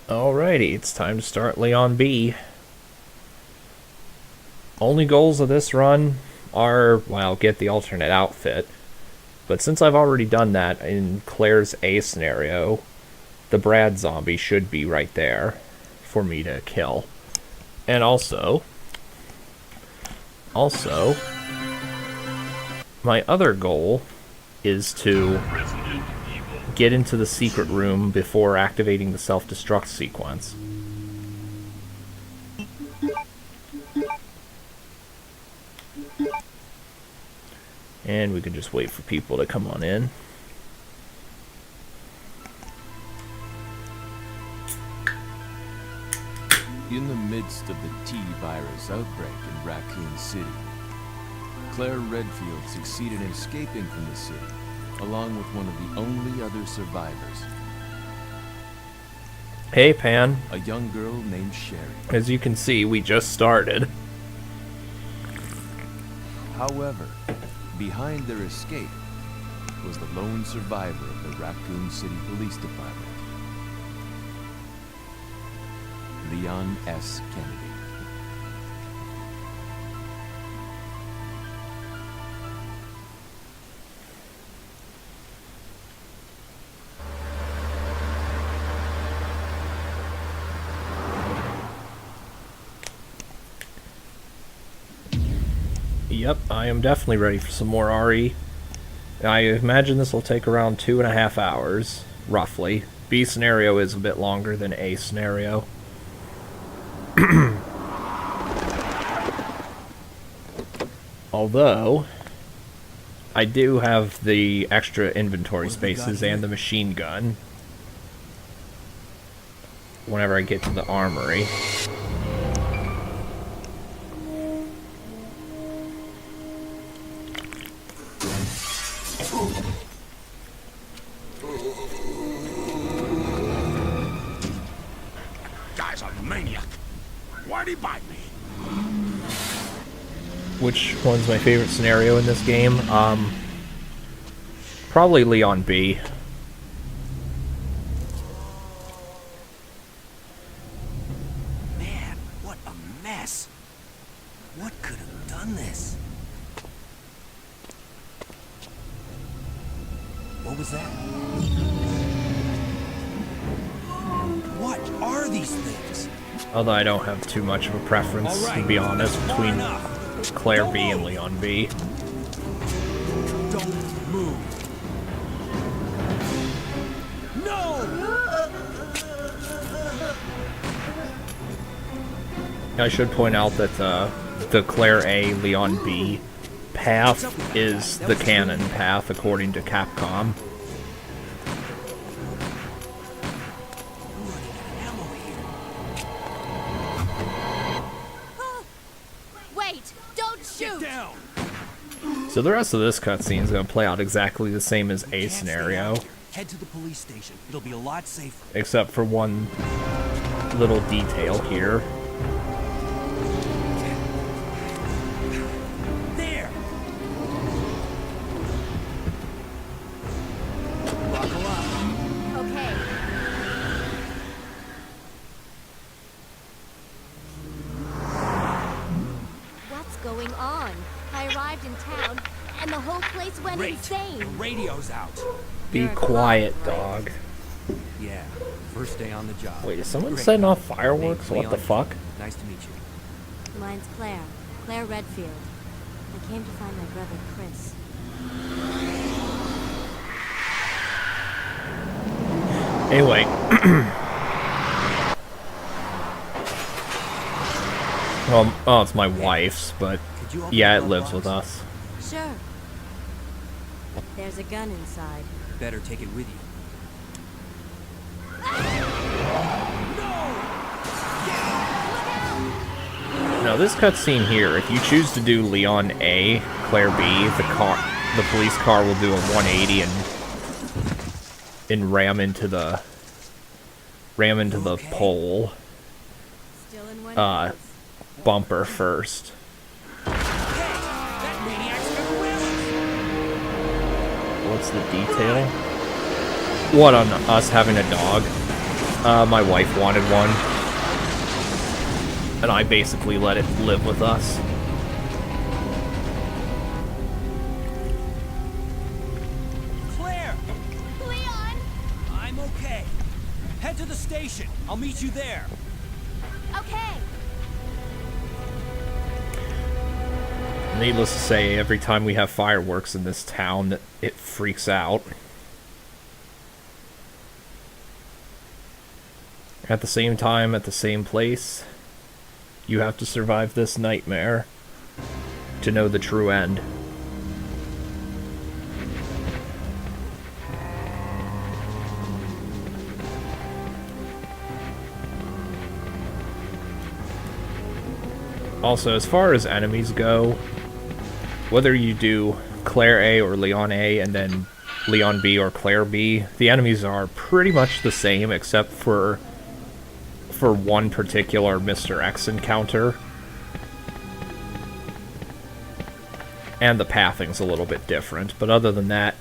Alrighty, it's time to start Leon B. Only goals of this run are, well, get the alternate outfit. But since I've already done that in Claire's A scenario, the Brad zombie should be right there for me to kill. And also, my other goal is to get into the secret room before activating the self-destruct sequence. And we can just wait for people to come on in. In the midst of the T-virus outbreak in Raccoon City, Claire Redfield succeeded in escaping from the city, along with one of the only other survivors. Hey, Pan. A young girl named Sherry. As you can see, we just started. However, behind their escape was the lone survivor of the Raccoon City Police Department, Leon S. Kennedy. Yep, I am definitely ready for some more RE. I imagine this will take around 2.5 hours, roughly. B scenario is a bit longer than A scenario. Although, I do have the extra inventory spaces and the machine gun whenever I get to the armory. Guy's a maniac. Why'd he bite me? Which one's my favorite scenario in this game? Probably Leon B. Man, what a mess. What could have done this? What was that? What are these things? Although I don't have too much of a preference, to be honest, between Claire B and Leon B. Don't move. No! I should point out that the Claire A, Leon B path is the canon path according to Capcom. Wait, don't shoot! So the rest of this cutscene is going to play out exactly the same as A scenario, Head to the police station. It'll be a lot safer. except for one little detail here. There! Buckle up. Okay. What's going on? I arrived in town, and the whole place went Great. insane. The radio's out. Be You're a quiet, clown, right? dog. Yeah, first day on the job. Wait, is someone Great. setting off Name's fireworks? What the Leon. fuck? Nice to meet you. Mine's Claire. Claire Redfield. I came to find my brother, Chris. Anyway. Oh, it's my wife's, but Could you open yeah, the it glove lives box? with us. Sure. There's a gun inside. Better take it with you. Now this cutscene here, if you choose to do Leon A, Claire B, the police car will do a 180 and ram into the pole Still in one piece. bumper first. That maniac's gonna ram us. What's the detail? What, on us having a dog? My wife wanted one, and I basically let it live with us. Claire! Leon! I'm okay. Head to the station. I'll meet you there. Okay. Needless to say, every time we have fireworks in this town, it freaks out. At the same time, at the same place, you have to survive this nightmare to know the true end. Also, as far as enemies go, whether you do Claire A or Leon A and then Leon B or Claire B, the enemies are pretty much the same except for one particular Mr. X encounter. And the pathing's a little bit different, but other than that,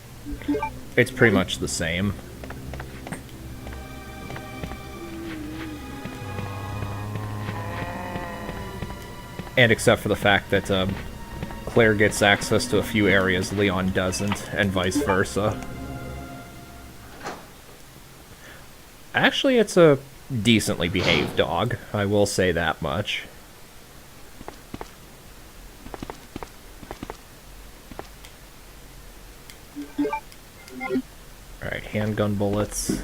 it's pretty much the same. And except for the fact that Claire gets access to a few areas Leon doesn't, and vice versa. Actually, it's a decently behaved dog, I will say that much. Alright, handgun bullets.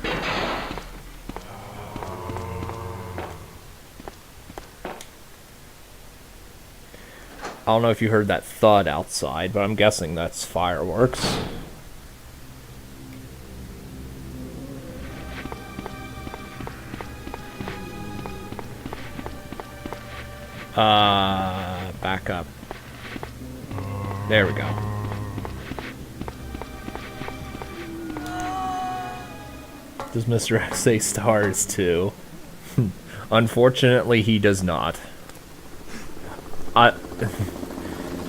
I don't know if you heard that thud outside, but I'm guessing that's fireworks. Back up. There we go. Does Mr. X say stars too? Unfortunately, he does not.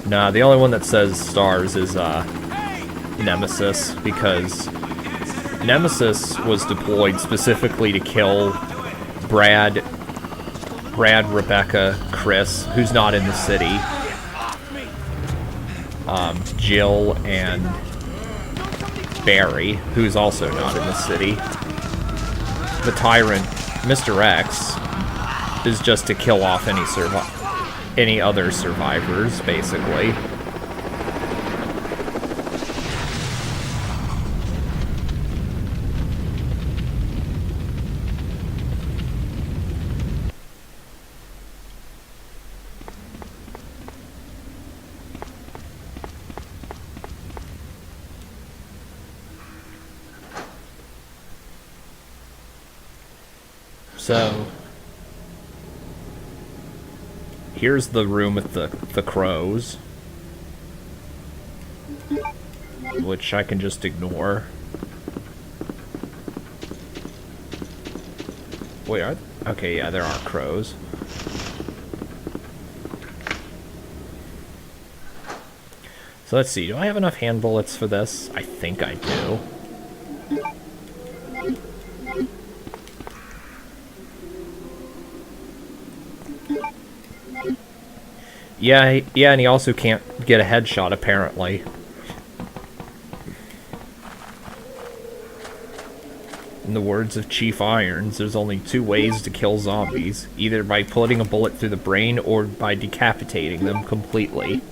Nah, the only one that says stars is Nemesis, because Nemesis was deployed specifically to kill Brad, Rebecca, Chris, who's not in the city, Jill, and Barry, who's also not in the city. The Tyrant, Mr. X, is just to kill off any other survivors, basically. So here's the room with the crows, which I can just ignore. Wait, okay, yeah, there are crows. So let's see, do I have enough hand bullets for this? I think I do. Yeah, and he also can't get a headshot, apparently. In the words of Chief Irons, there's only two ways to kill zombies. Either by putting a bullet through the brain, or by decapitating them completely.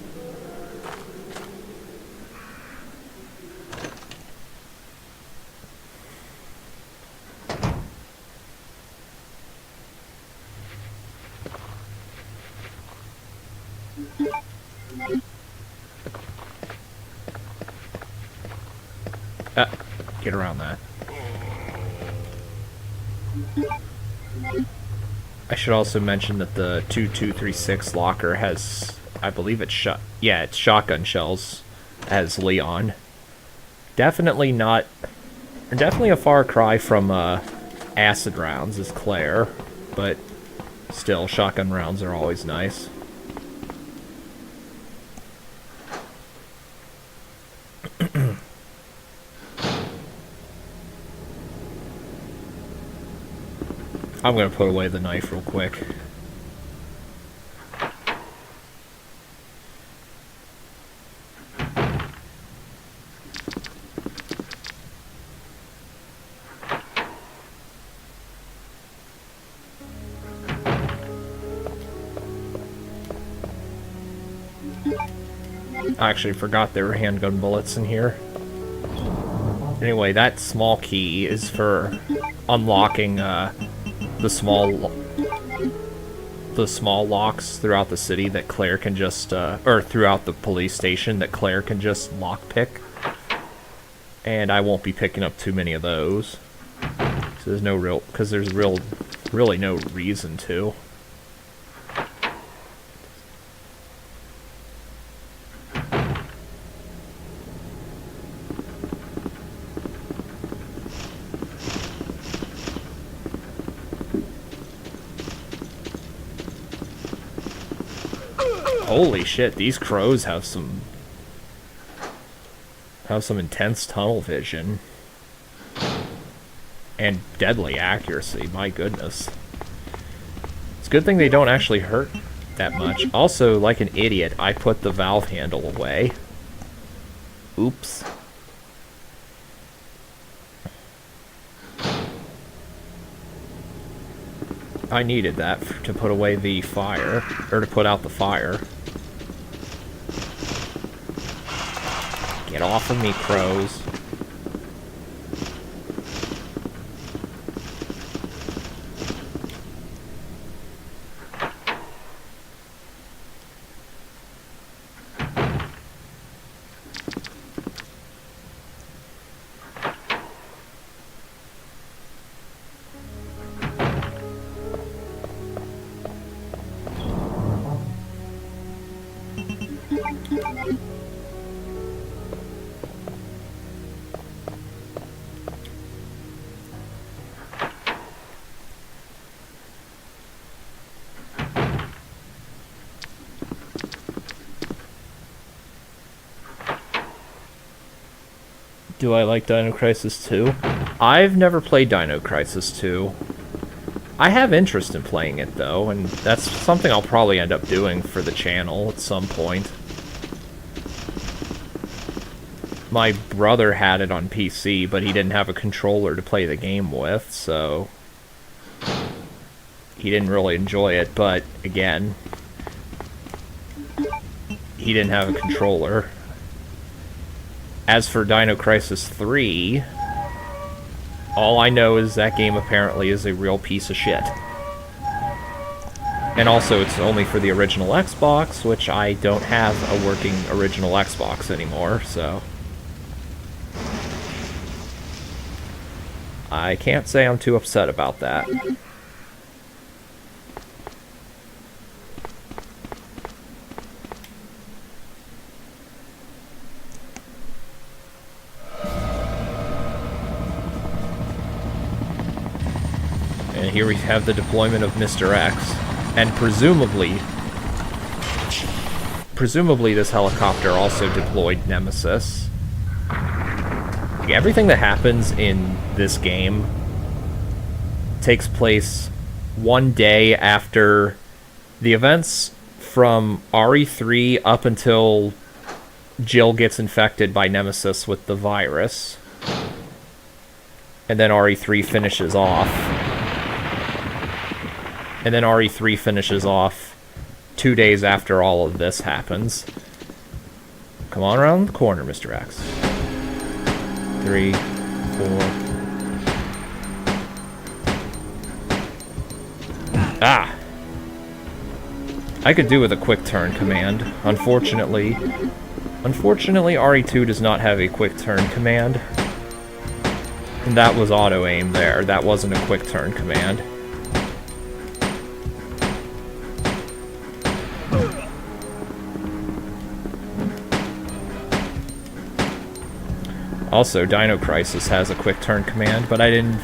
Get around that. I should also mention that the 2236 locker has, I believe it's it's shotgun shells as Leon. Definitely a far cry from acid rounds as Claire, but still, shotgun rounds are always nice. I'm gonna put away the knife real quick. I actually forgot there were handgun bullets in here. Anyway, that small key is for unlocking the small locks throughout the city that Claire can just or throughout the police station that Claire can just lockpick. And I won't be picking up too many of those. So there's no real, because there's really no reason to. Holy shit, these crows have some intense tunnel vision. And deadly accuracy, my goodness. It's a good thing they don't actually hurt that much. Also, like an idiot, I put the valve handle away. Oops. I needed that to put away the fire, or to put out the fire. Get off of me, crows. Do I like Dino Crisis 2? I've never played Dino Crisis 2. I have interest in playing it, though, and that's something I'll probably end up doing for the channel at some point. My brother had it on PC, but he didn't have a controller to play the game with, so he didn't really enjoy it, but again, he didn't have a controller. As for Dino Crisis 3, all I know is that game apparently is a real piece of shit. And also, it's only for the original Xbox, which I don't have a working original Xbox anymore, so I can't say I'm too upset about that. And here we have the deployment of Mr. X, and presumably this helicopter also deployed Nemesis. Everything that happens in this game takes place one day after the events from RE3 up until Jill gets infected by Nemesis with the virus. And then RE3 finishes off. And then RE3 finishes off 2 days after all of this happens. Come on around the corner, Mr. X. 3, 4. Ah! I could do with a quick turn command. Unfortunately, RE2 does not have a quick turn command. And that was auto aim there. That wasn't a quick turn command. Also, Dino Crisis has a quick turn command, but I didn't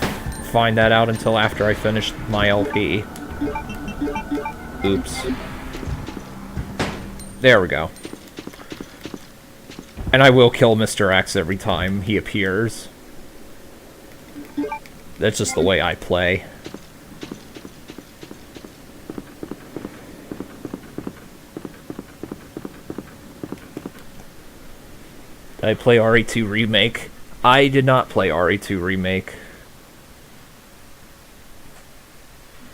find that out until after I finished my LP. Oops. There we go. And I will kill Mr. X every time he appears. That's just the way I play. I play RE2 Remake. I did not play RE2 Remake.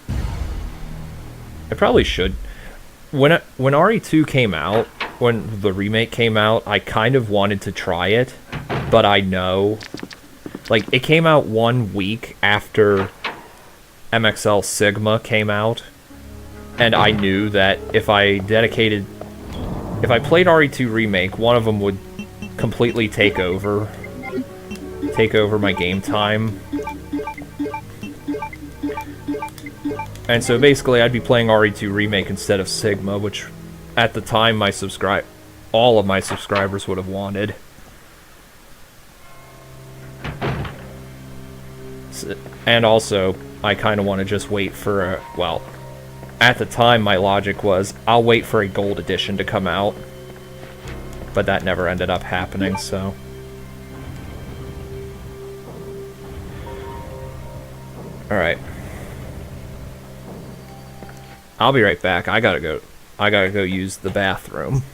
I probably should. When RE2 came out, when the remake came out, I kind of wanted to try it, but I know, like, it came out 1 week after MXL Sigma came out, and I knew that if I played RE2 Remake, one of them would completely take over my game time. And so basically I'd be playing RE2 Remake instead of Sigma, which at the time all of my subscribers would have wanted. And also, I kind of want to just wait for well, at the time my logic was, I'll wait for a gold edition to come out. But that never ended up happening, so... Alright. I'll be right back. I gotta go use the bathroom.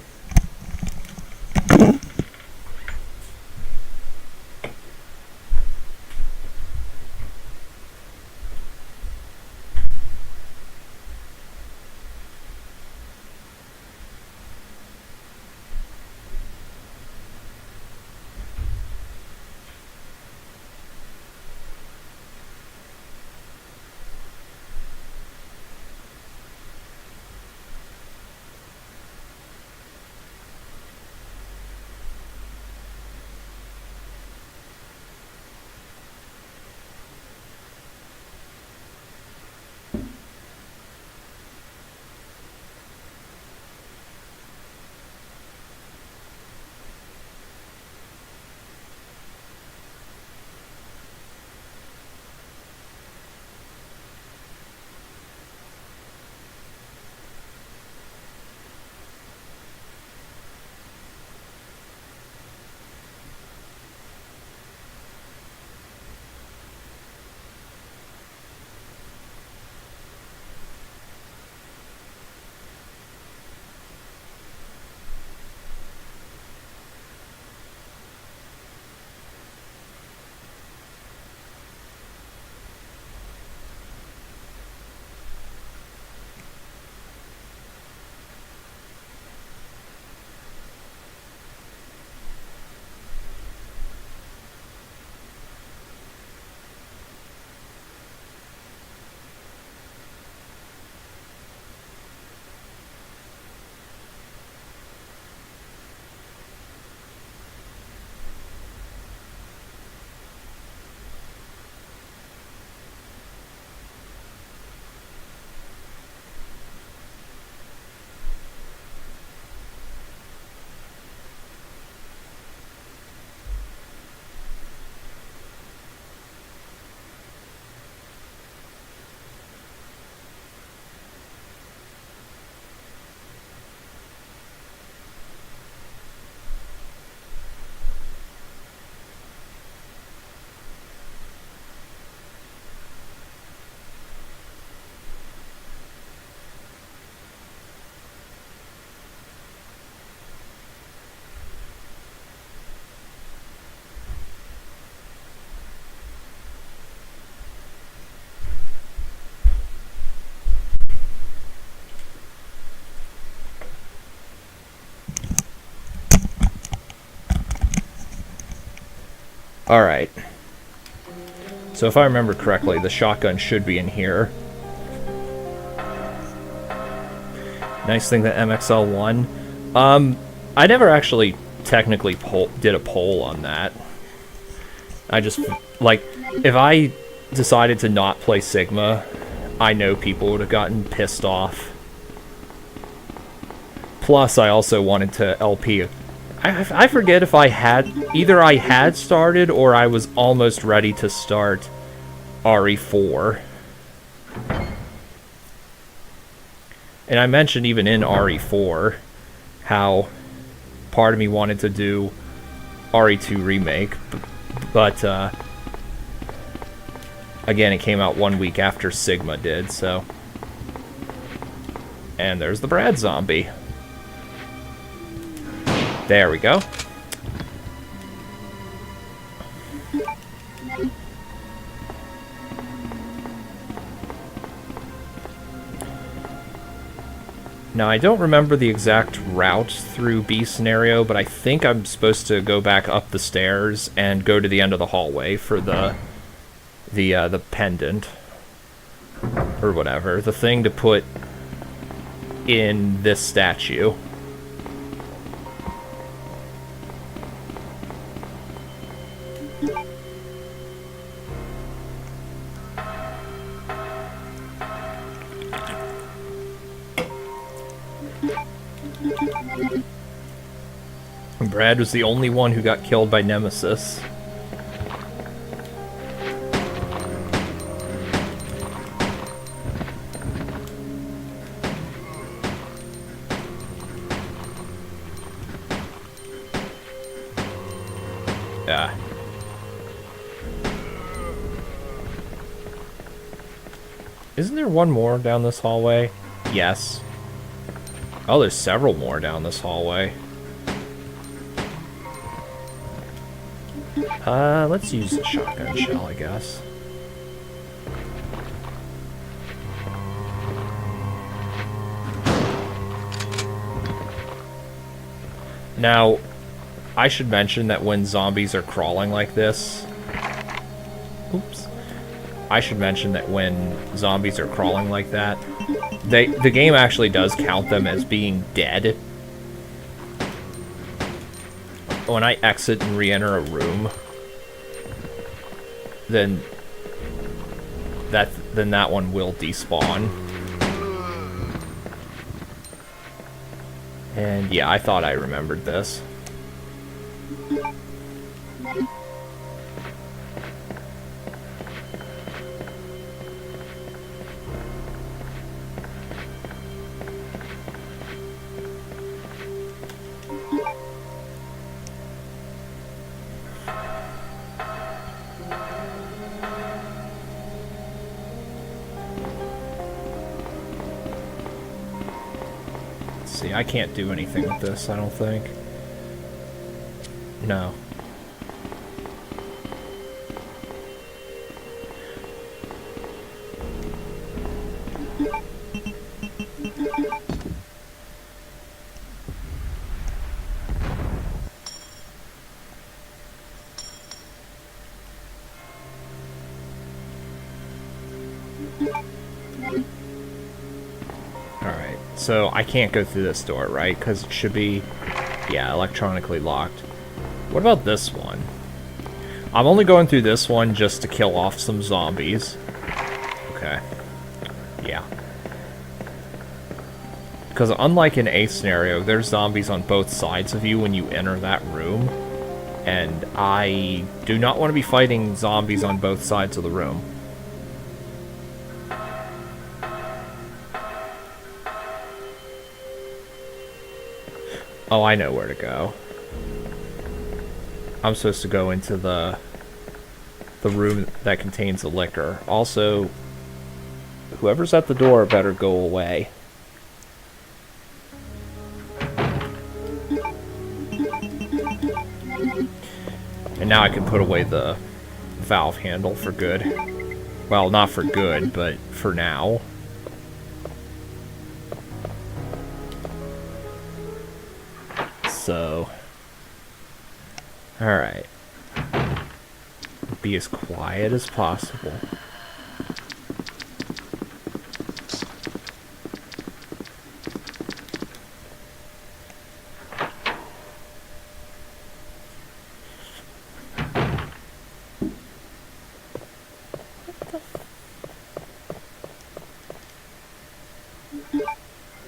Alright. So if I remember correctly, the shotgun should be in here. Nice thing that MXL won. I never actually technically did a poll on that. I just, like, if I decided to not play Sigma, I know people would have gotten pissed off. Plus, I also wanted to LP. I forget if I had started or I was almost ready to start RE4. And I mentioned even in RE4 how part of me wanted to do RE2 Remake, but again, it came out 1 week after Sigma did, so... And there's the Brad zombie. There we go. Now, I don't remember the exact route through B scenario, but I think I'm supposed to go back up the stairs and go to the end of the hallway for the pendant. Or whatever. The thing to put in this statue. Brad was the only one who got killed by Nemesis. Yeah. Isn't there one more down this hallway? Yes. Oh, there's several more down this hallway. Let's use the shotgun shell, I guess. Now, I should mention that when zombies are crawling like this... Oops. I should mention that when zombies are crawling like that, the game actually does count them as being dead. When I exit and re-enter a room, then that one will despawn. And yeah, I thought I remembered this. See, I can't do anything with this, I don't think. No. Alright, so I can't go through this door, right? Because it should be, yeah, electronically locked. What about this one? I'm only going through this one just to kill off some zombies. Okay. Yeah. Because unlike in A scenario, there's zombies on both sides of you when you enter that room. And I do not want to be fighting zombies on both sides of the room. Oh, I know where to go. I'm supposed to go into the room that contains the liquor. Also, whoever's at the door better go away. And now I can put away the valve handle for good. Well, not for good, but for now. So, alright. Be as quiet as possible.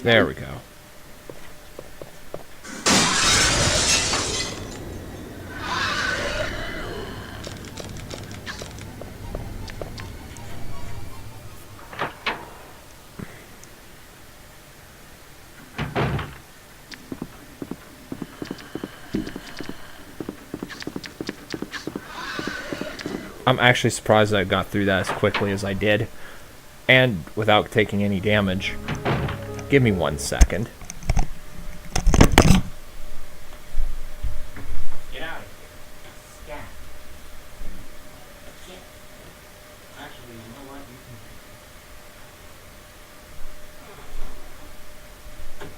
There we go. I'm actually surprised I got through that as quickly as I did, and without taking any damage. Give me 1 second. Get out of here. Scat. Shit. Actually, you know what? You can...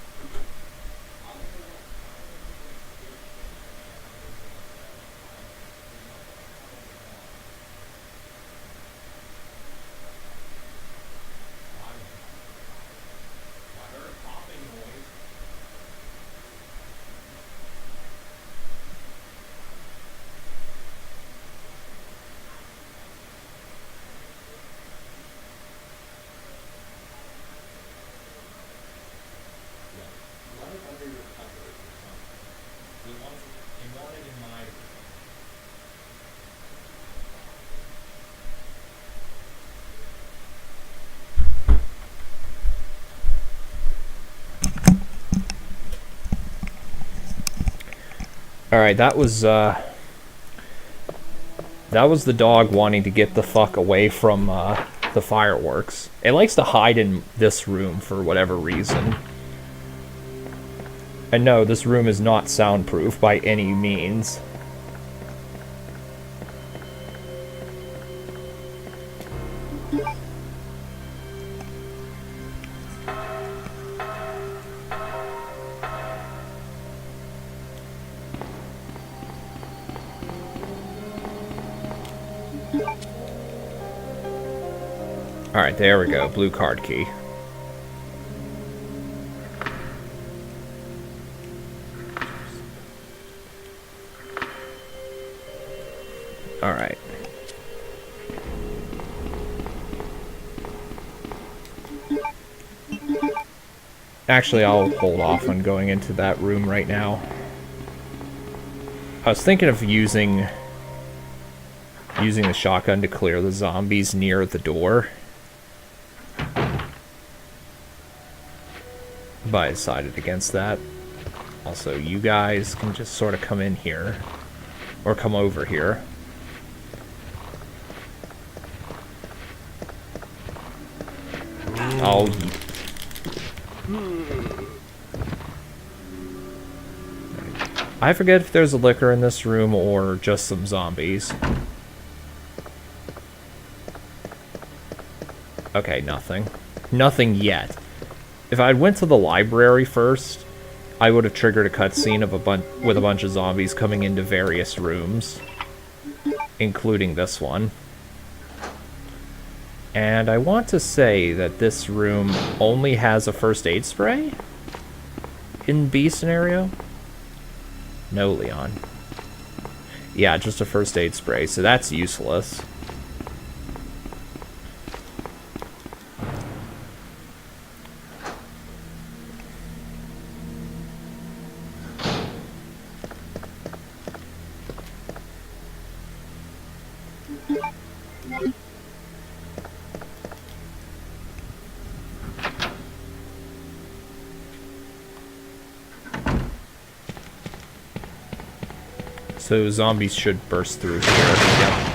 Alright, that was the dog wanting to get the fuck away from the fireworks. It likes to hide in this room for whatever reason. And no, this room is not soundproof by any means. Alright, there we go. Blue card key. Alright. Actually, I'll hold off on going into that room right now. I was thinking of using the shotgun to clear the zombies near the door. But I decided against that. Also, you guys can just sort of come in here. Or come over here. Oh. I forget if there's a liquor in this room or just some zombies. Okay, nothing. Nothing yet. If I went to the library first, I would have triggered a cutscene of with a bunch of zombies coming into various rooms, including this one. And I want to say that this room only has a first aid spray in B scenario. No, Leon. Yeah, just a first aid spray, so that's useless. So zombies should burst through here. Yep.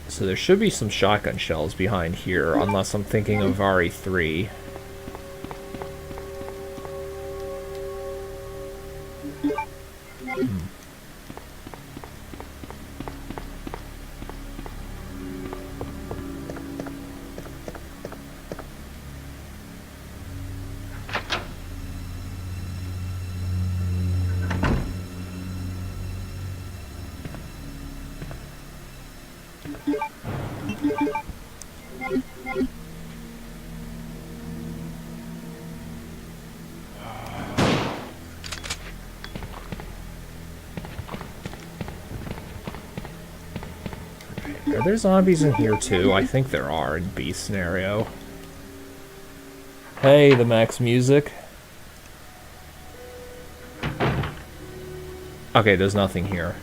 So there should be some shotgun shells behind here, unless I'm thinking of RE3. Are there zombies in here too? I think there are in B scenario. Hey, the Max music. Okay, there's nothing here.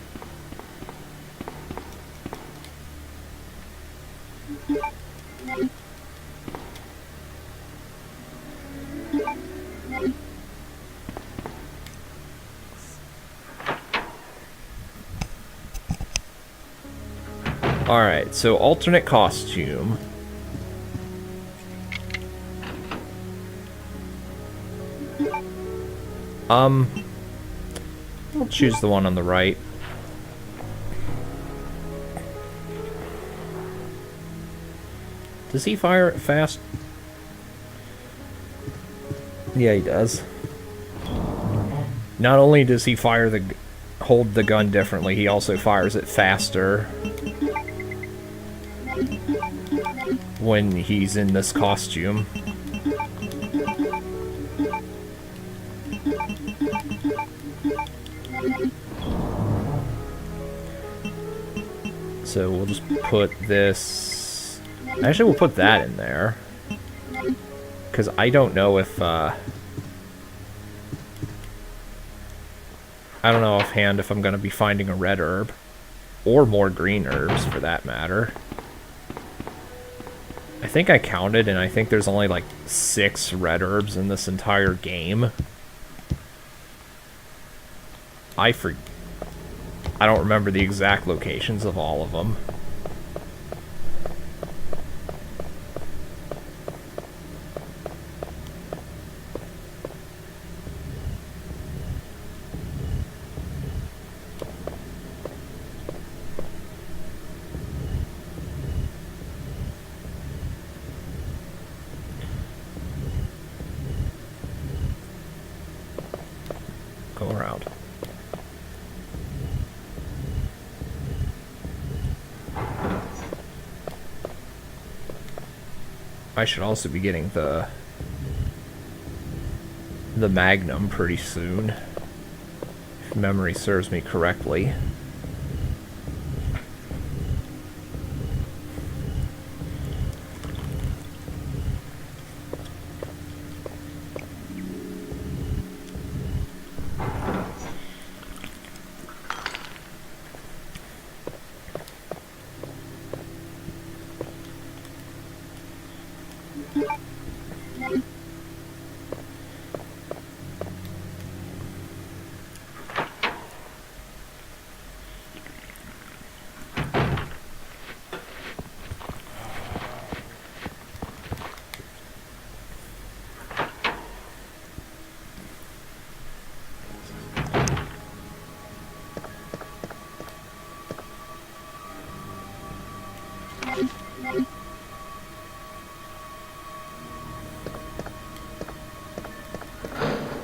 Alright, so alternate costume. I'll choose the one on the right. Does he fire it fast? Yeah, he does. Not only does he hold the gun differently, he also fires it faster when he's in this costume. So we'll just put this Actually, we'll put that in there. Because I don't know if, I don't know offhand if I'm going to be finding a red herb. Or more green herbs, for that matter. I think I counted, and I think there's only like 6 red herbs in this entire game. I don't remember the exact locations of all of them. Go around. I should also be getting the Magnum pretty soon, if memory serves me correctly.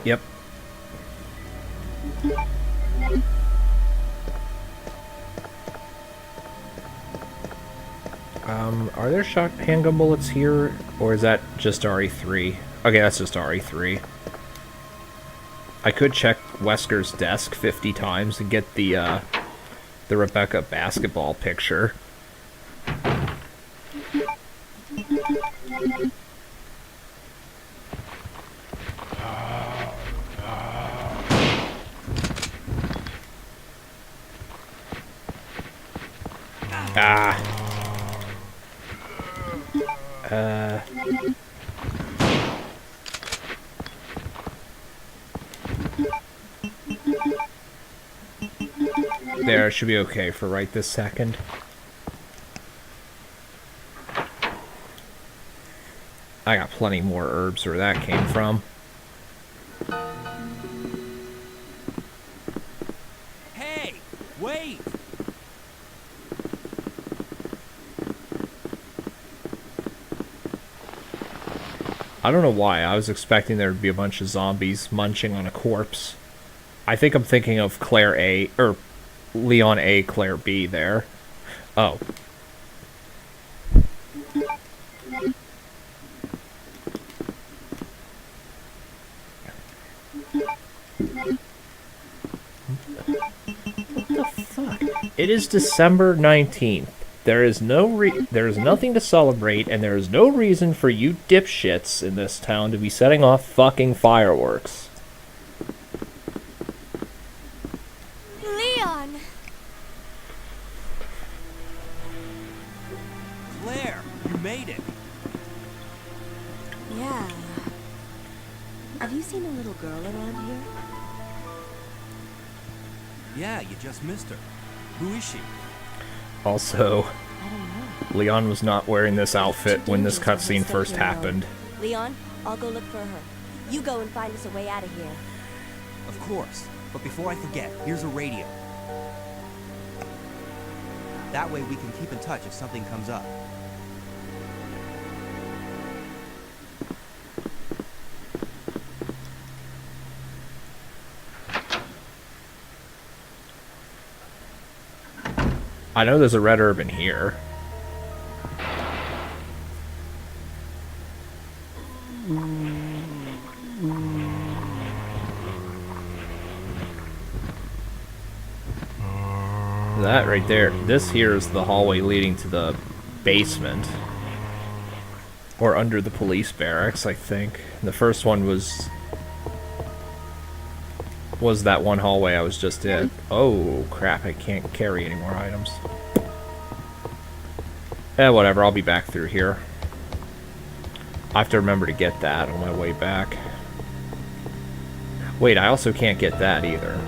Yep. Are there handgun bullets here, or is that just RE3? Okay, that's just RE3. I could check Wesker's desk 50 times and get the Rebecca basketball picture. There, should be okay for right this second. I got plenty more herbs where that came from. Hey, wait! I don't know why. I was expecting there to be a bunch of zombies munching on a corpse. I think I'm thinking of Claire A, or Leon A, Claire B there. Oh. What the fuck? It is December 19th. There is nothing to celebrate, and there is no reason for you dipshits in this town to be setting off fucking fireworks. Leon! Claire, you made it! Yeah. Have you seen a little girl around here? Yeah, you just missed her. Who is she? Also, I don't know. Leon was not wearing this outfit when this cutscene first happened. Leon, I'll go look for her. You go and find us a way out of here. Of course. But before I forget, here's a radio. That way we can keep in touch if something comes up. I know there's a red herb in here. That right there. This here is the hallway leading to the basement. Or under the police barracks, I think. The first one was that one hallway I was just in. Oh, crap, I can't carry any more items. Whatever, I'll be back through here. I have to remember to get that on my way back. Wait, I also can't get that either.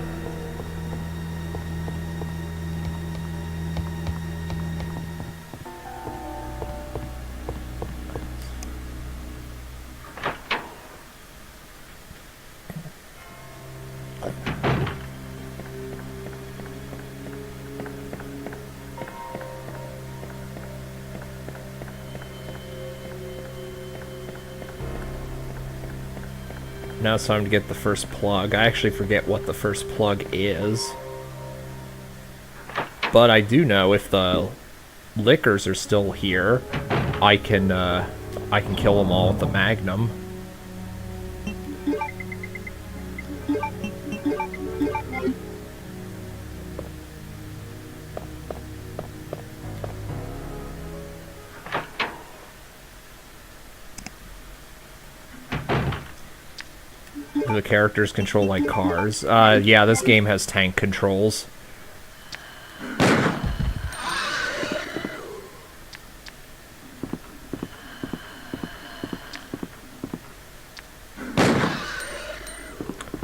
Now it's time to get the first plug. I actually forget what the first plug is. But I do know if the lickers are still here, I can kill them all with the Magnum. The characters control like cars. Yeah, this game has tank controls.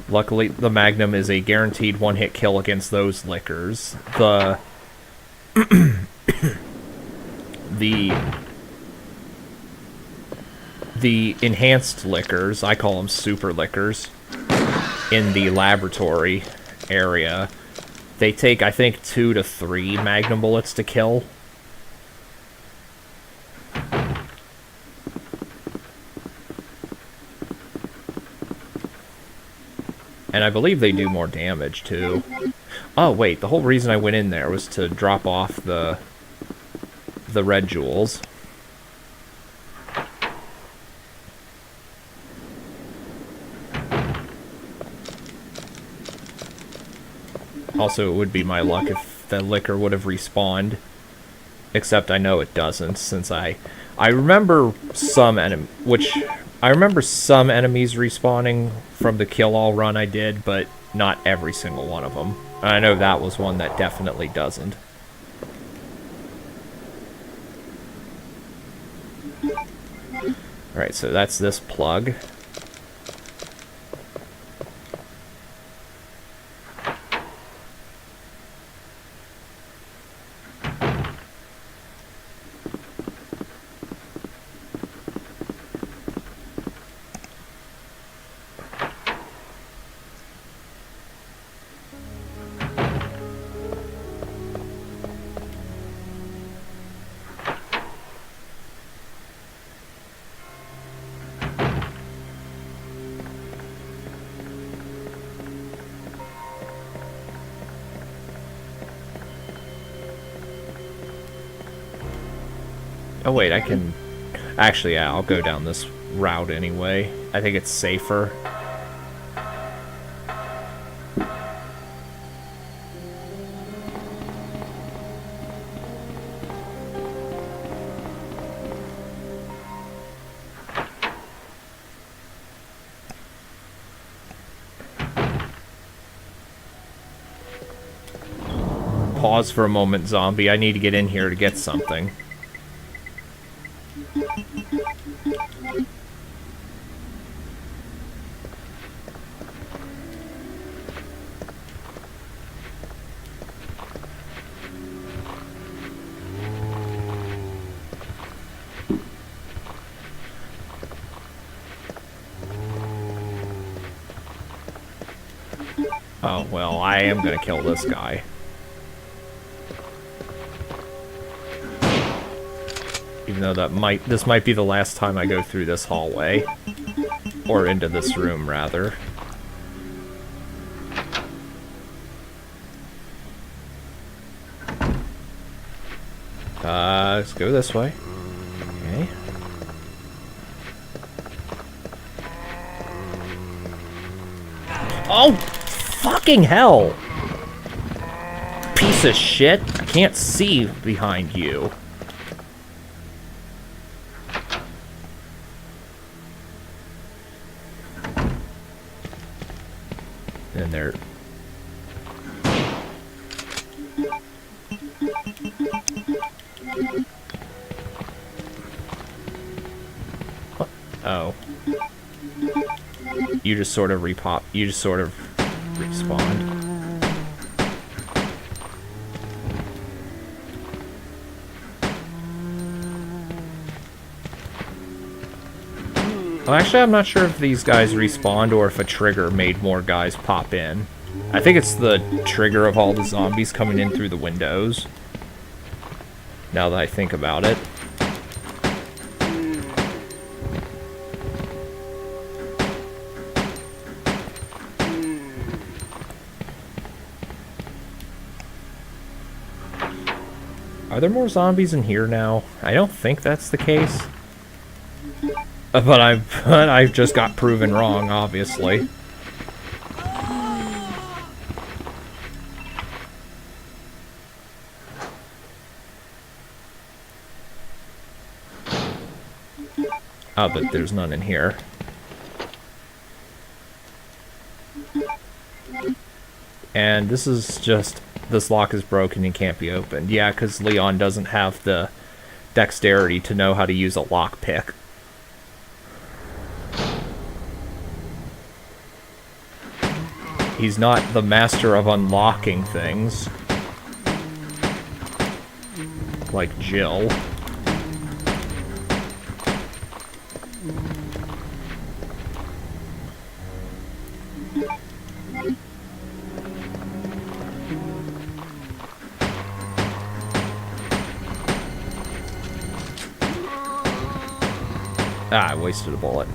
Luckily, the Magnum is a guaranteed one-hit kill against those lickers. The enhanced lickers, I call them super lickers, in the laboratory area, they take, I think, 2 to 3 Magnum bullets to kill. And I believe they do more damage, too. Oh, wait, the whole reason I went in there was to drop off the red jewels. Also, it would be my luck if the licker would have respawned. Except I know it doesn't, since I remember some enemies respawning from the kill-all run I did, but not every single one of them. And I know that was one that definitely doesn't. Alright, so that's this plug. Oh wait, I can... Actually, yeah, I'll go down this route anyway. I think it's safer. Pause for a moment, zombie. I need to get in here to get something. Oh, well, I am gonna kill this guy. Even though this might be the last time I go through this hallway. Or into this room, rather. Let's go this way. Okay. Oh! Fucking hell! Piece of shit! I can't see behind you. there. What? Oh. You just sort of you just sort of respawned. Well, actually, I'm not sure if these guys respawned or if a trigger made more guys pop in. I think it's the trigger of all the zombies coming in through the windows. Now that I think about it. Are there more zombies in here now? I don't think that's the case. But I've just got proven wrong, obviously. Oh, but there's none in here. And this is just... This lock is broken and can't be opened. Yeah, because Leon doesn't have the dexterity to know how to use a lockpick. He's not the master of unlocking things. Like Jill. Ah, I wasted a bullet.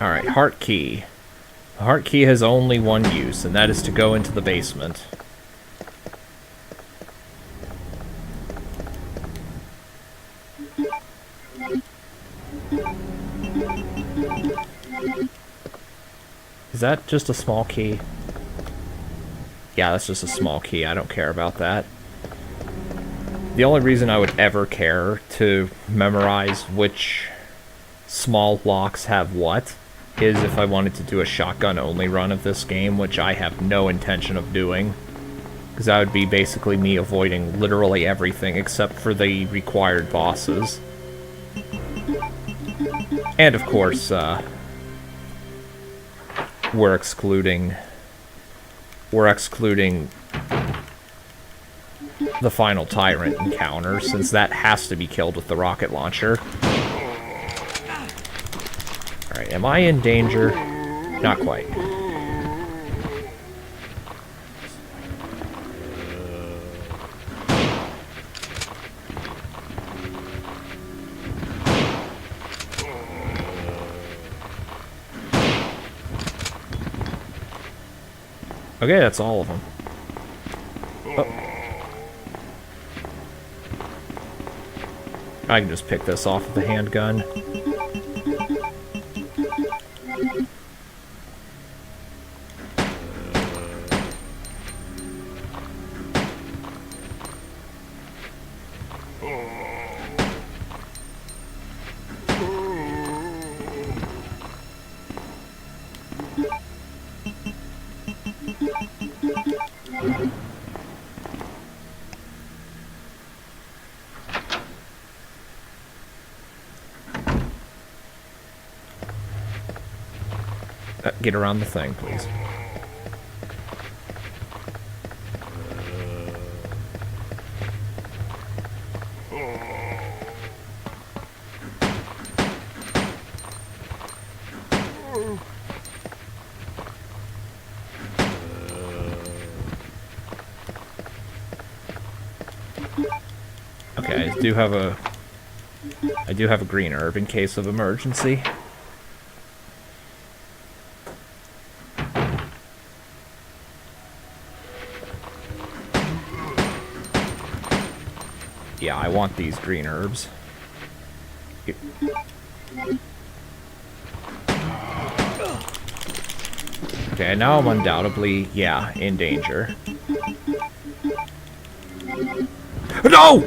Alright, heart key. The heart key has only one use, and that is to go into the basement. Is that just a small key? Yeah, that's just a small key. I don't care about that. The only reason I would ever care to memorize which small locks have what is if I wanted to do a shotgun-only run of this game, which I have no intention of doing. Because that would be basically me avoiding literally everything except for the required bosses. And of course, we're excluding the final tyrant encounter, since that has to be killed with the rocket launcher. Alright, am I in danger? Not quite. Okay, that's all of them. Oh. I can just pick this off of the handgun. Get around the thing, please. Okay, I do have a green herb in case of emergency. Yeah, I want these green herbs. Okay, now I'm undoubtedly, yeah, in danger. No!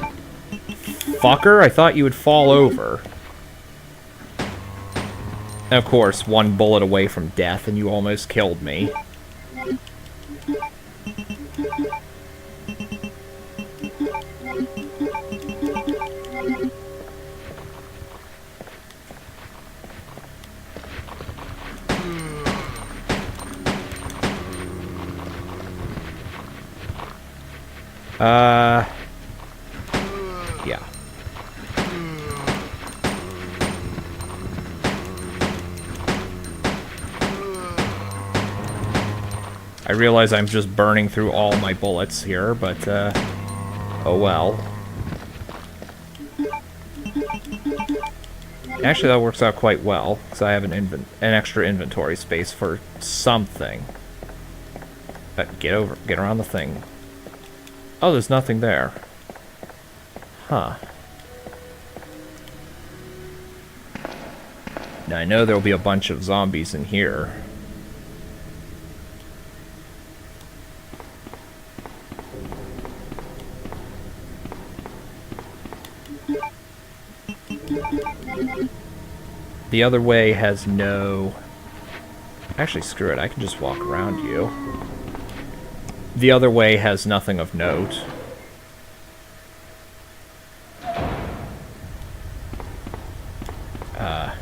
Fucker, I thought you would fall over. Of course, one bullet away from death and you almost killed me. Yeah. I realize I'm just burning through all my bullets here, but, oh well. Actually, that works out quite well, because I have an extra inventory space for something. But get around the thing. Oh, there's nothing there. Huh. Now, I know there'll be a bunch of zombies in here. The other way has no... Actually, screw it. I can just walk around you. The other way has nothing of note.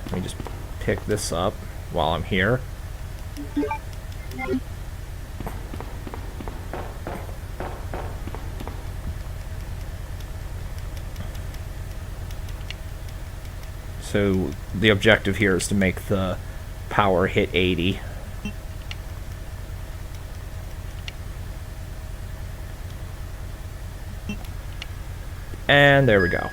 Let me just pick this up while I'm here. So the objective here is to make the power hit 80. And there we go.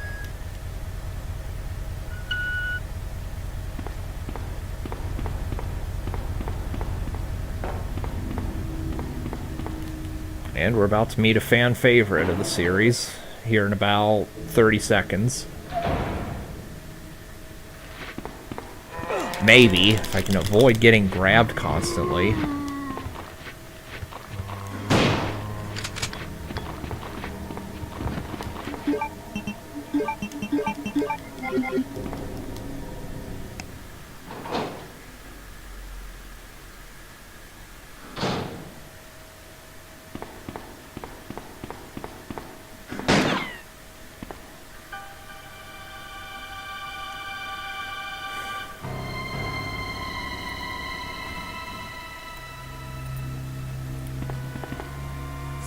And we're about to meet a fan favorite of the series here in about 30 seconds. Maybe, if I can avoid getting grabbed constantly.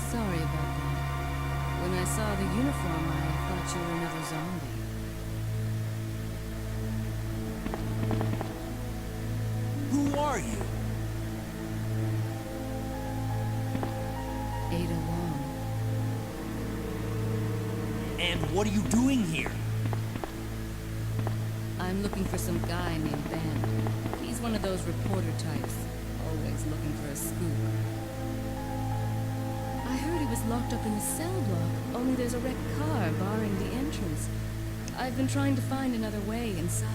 Sorry about that. When I saw the uniform, I thought you were another zombie. Who are you? Ada Wong. And what are you doing here? I'm looking for some guy named Ben. He's one of those reporter types, always looking for a scoop. I heard he was locked up in the cell block, only there's a wrecked car barring the entrance. I've been trying to find another way inside.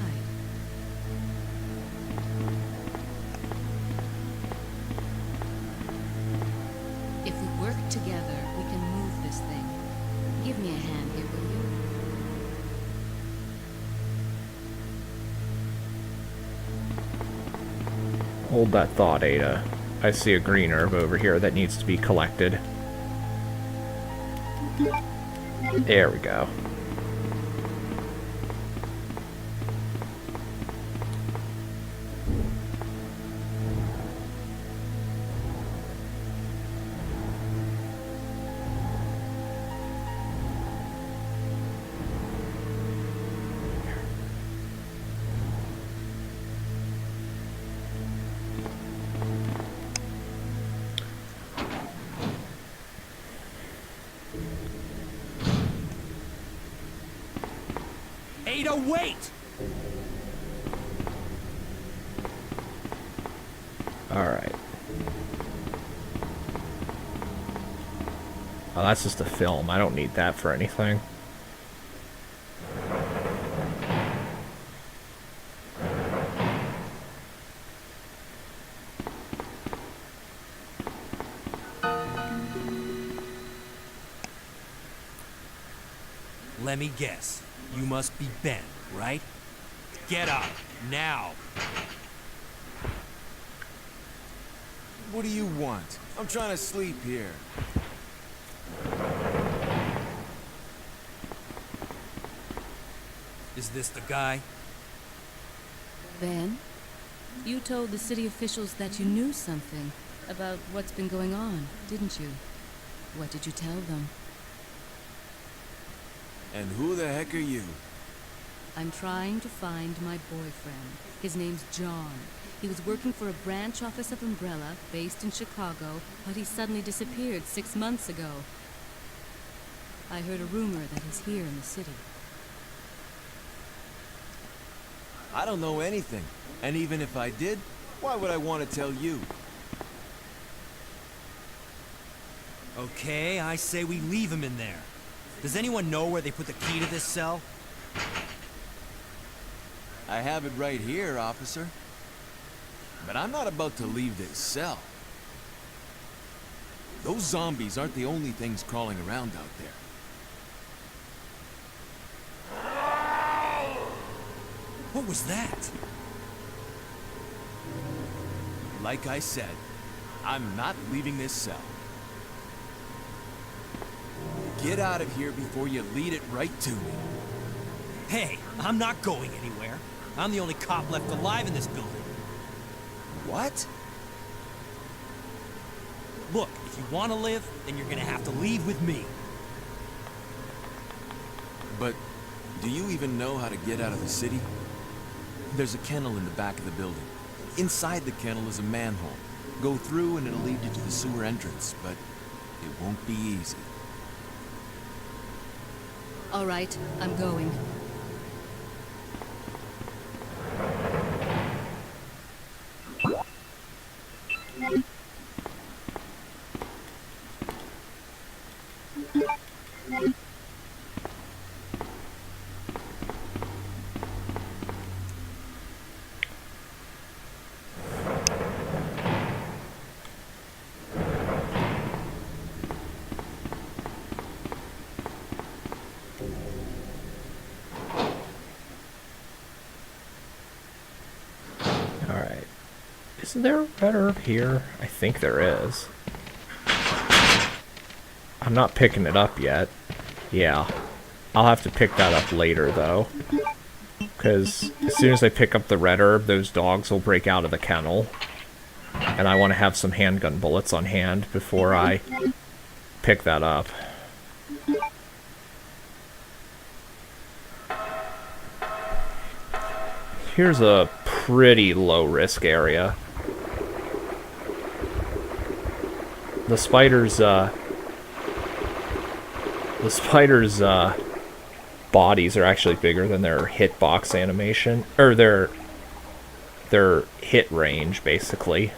If we work together, we can move this thing. Give me a hand here, will you? Hold that thought, Ada. I see a green herb over here that needs to be collected. There we go. Ada, wait! Alright. Oh, that's just a film. I don't need that for anything. Let me guess. You must be Ben, right? Get up, now! What do you want? I'm trying to sleep here. Is this the guy? Ben, you told the city officials that you knew something about what's been going on, didn't you? What did you tell them? And who the heck are you? I'm trying to find my boyfriend. His name's John. He was working for a branch office of Umbrella, based in Chicago, but he suddenly disappeared 6 months ago. I heard a rumor that he's here in the city. I don't know anything. And even if I did, why would I want to tell you? Okay, I say we leave him in there. Does anyone know where they put the key to this cell? I have it right here, officer. But I'm not about to leave this cell. Those zombies aren't the only things crawling around out there. What was that? Like I said, I'm not leaving this cell. Get out of here before you lead it right to me. Hey, I'm not going anywhere. I'm the only cop left alive in this building. What? Look, if you want to live, then you're gonna have to leave with me. But do you even know how to get out of the city? There's a kennel in the back of the building. Inside the kennel is a manhole. Go through and it'll lead you to the sewer entrance, but it won't be easy. All right, I'm going. Alright. Is there a red herb here? I think there is. I'm not picking it up yet. Yeah. I'll have to pick that up later, though. Because as soon as I pick up the red herb, those dogs will break out of the kennel. And I want to have some handgun bullets on hand before I pick that up. Here's a pretty low-risk area. The spider's bodies are actually bigger than their hitbox animation, or their hit range, basically.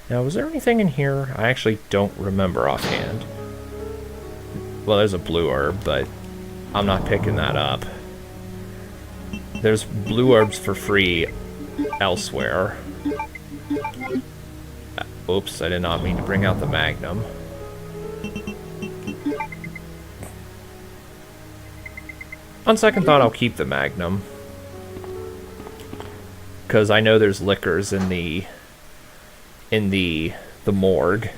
Now, was there anything in here? I actually don't remember offhand. Well, there's a blue herb, but I'm not picking that up. There's blue herbs for free elsewhere. Oops, I did not mean to bring out the Magnum. On second thought, I'll keep the Magnum. Because I know there's liquors in the morgue.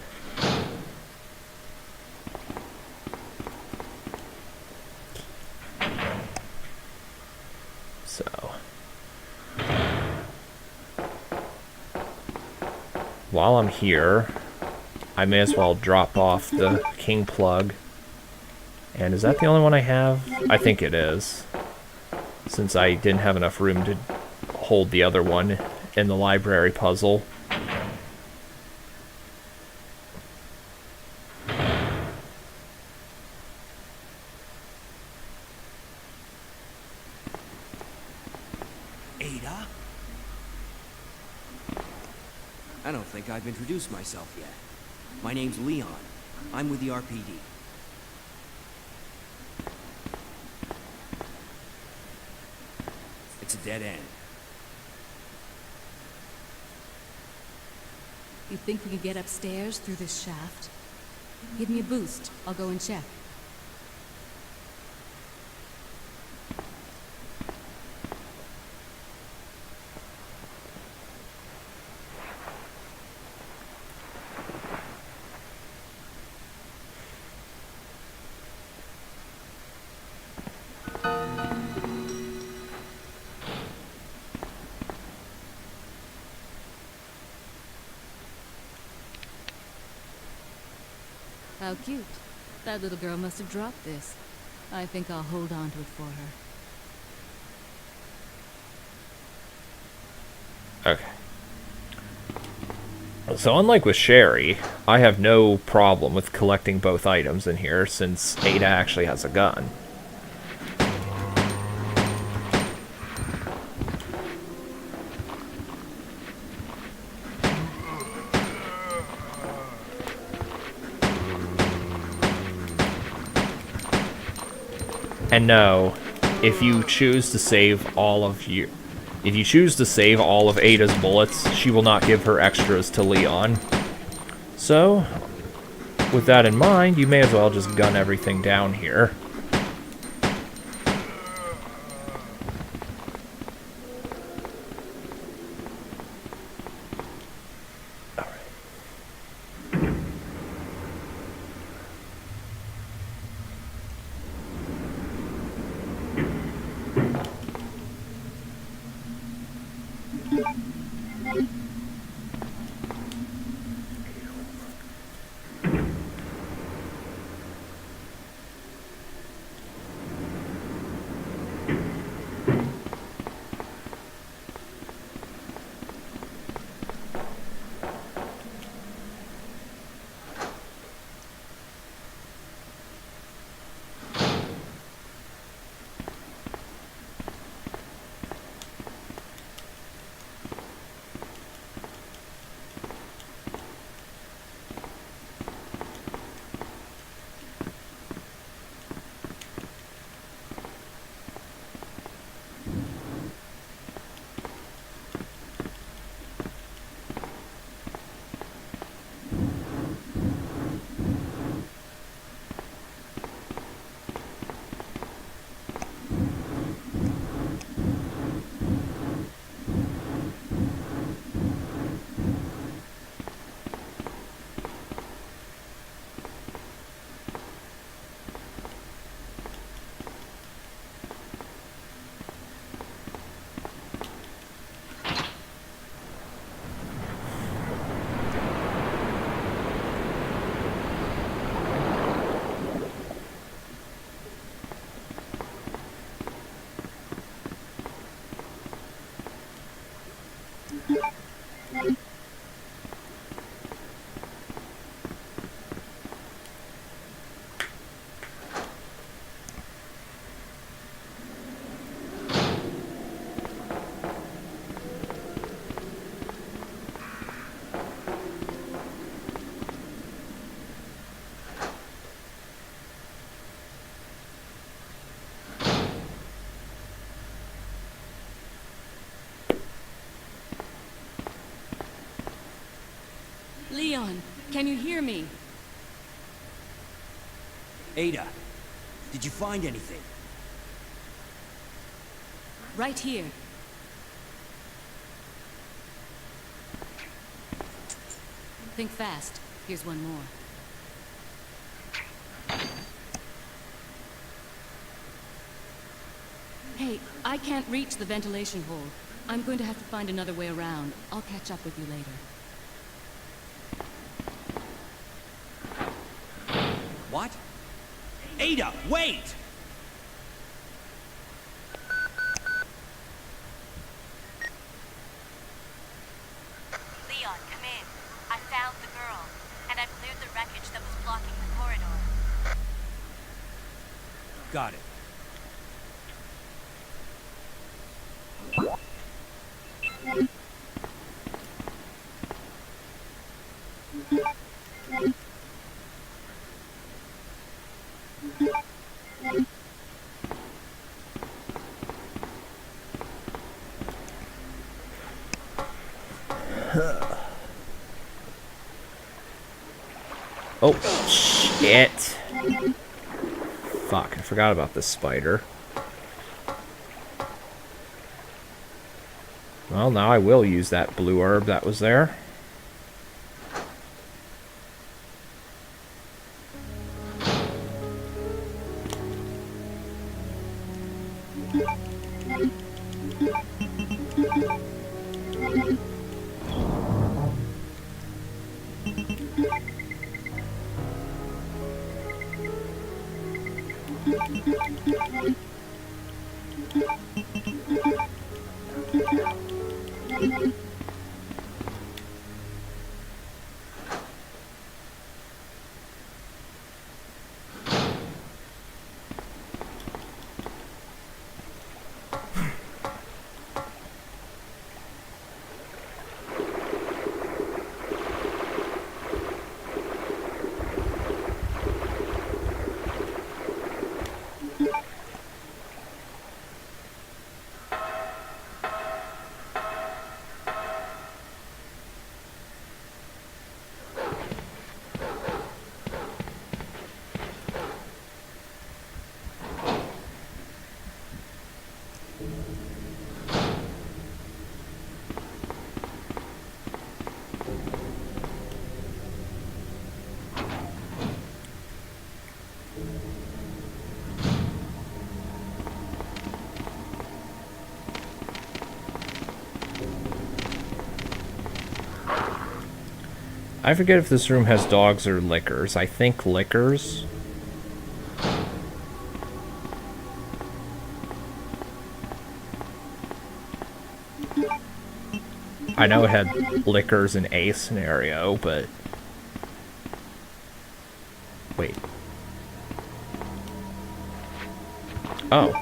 So while I'm here, I may as well drop off the King Plug. And is that the only one I have? I think it is. Since I didn't have enough room to hold the other one in the library puzzle. Ada? I don't think I've introduced myself yet. My name's Leon. I'm with the RPD. It's a dead end. You think we can get upstairs through this shaft? Give me a boost. I'll go and check. How cute. That little girl must have dropped this. I think I'll hold on to it for her. Okay. So unlike with Sherry, I have no problem with collecting both items in here since Ada actually has a gun. And no, if you choose to save all of Ada's bullets, she will not give her extras to Leon. So, with that in mind, you may as well just gun everything down here. Leon, can you hear me? Ada, did you find anything? Right here. Think fast. Here's one more. Hey, I can't reach the ventilation hole. I'm going to have to find another way around. I'll catch up with you later. What? Ada, wait! Leon, come in. I found the girl, and I've cleared the wreckage that was blocking the corridor. Got it. Oh, shit. Fuck, I forgot about this spider. Well, now I will use that blue herb that was there. I forget if this room has dogs or lickers. I think lickers. I know it had lickers in A scenario, but... Wait. Oh.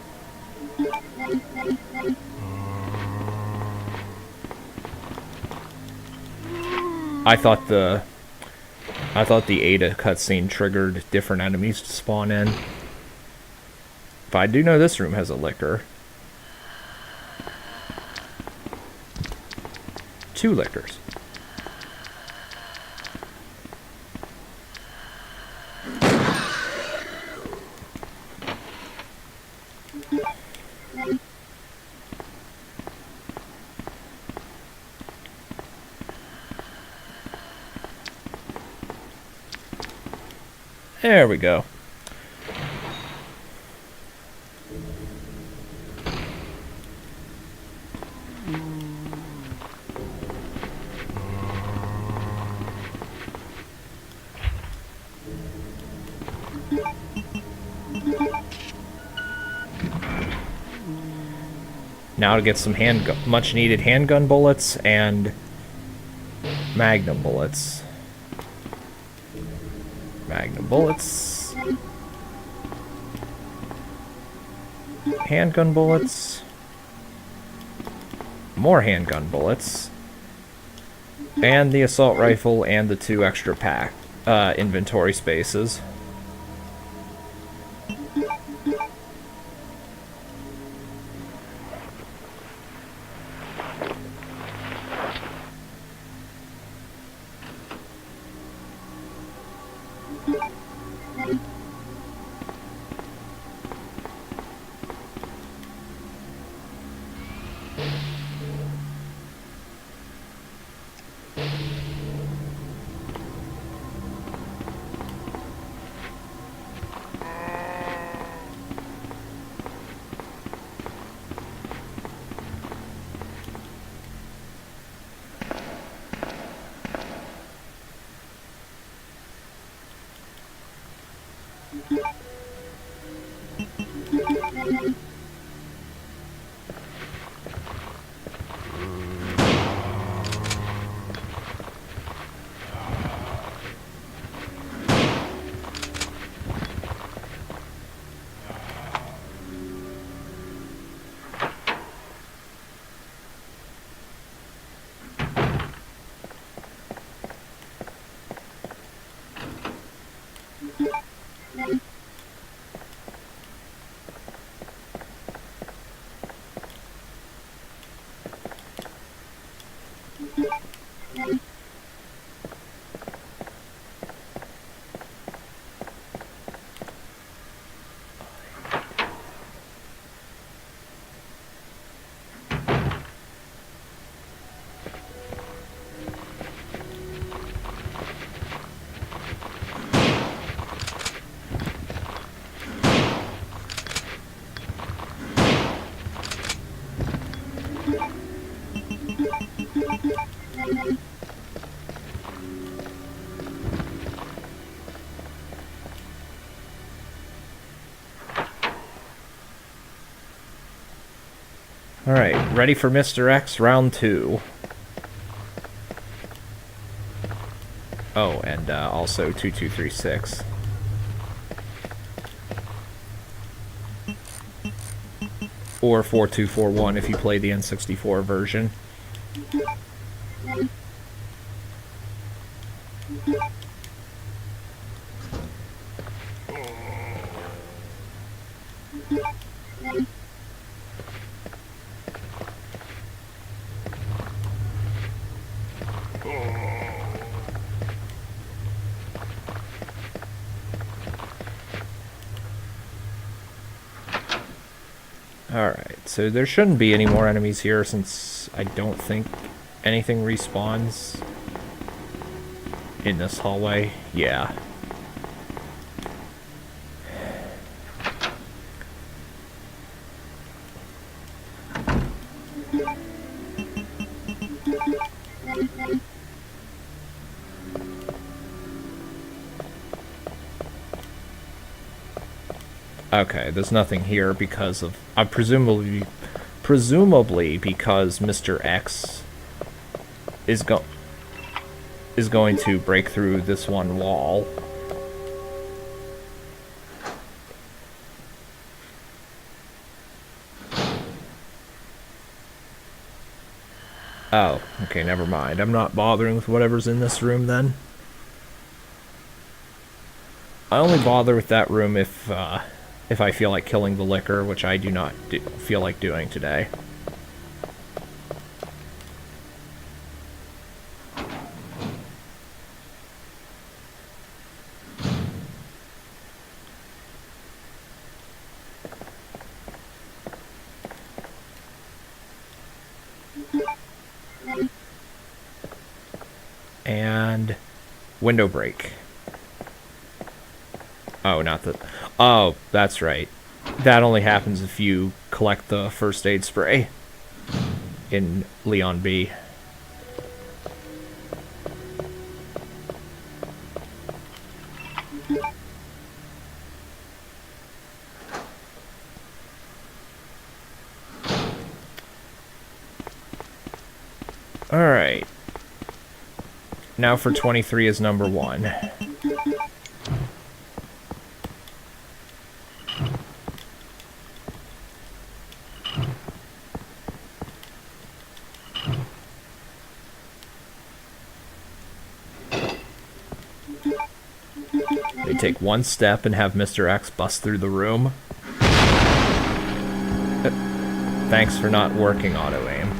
I thought the Ada cutscene triggered different enemies to spawn in. But I do know this room has a licker. 2 lickers. There we go. Now to get some much needed handgun bullets and magnum bullets. Magnum bullets. Handgun bullets. More handgun bullets. And the assault rifle and the 2 extra inventory spaces. Alright, ready for Mr. X round 2. Oh, and also 2236. Or 4241 if you play the N64 version. Alright, so there shouldn't be any more enemies here since I don't think anything respawns in this hallway. Yeah. Okay, there's nothing here because of presumably because Mr. X is going to break through this one wall. Oh, okay, never mind. I'm not bothering with whatever's in this room then. I only bother with that room if I feel like killing the liquor, which I do not feel like doing today. And window break. Oh, not the... Oh, that's right. That only happens if you collect the first aid spray in Leon B. Alright. Now for 23 is number 1. They take one step and have Mr. X bust through the room. Thanks for not working auto-aim.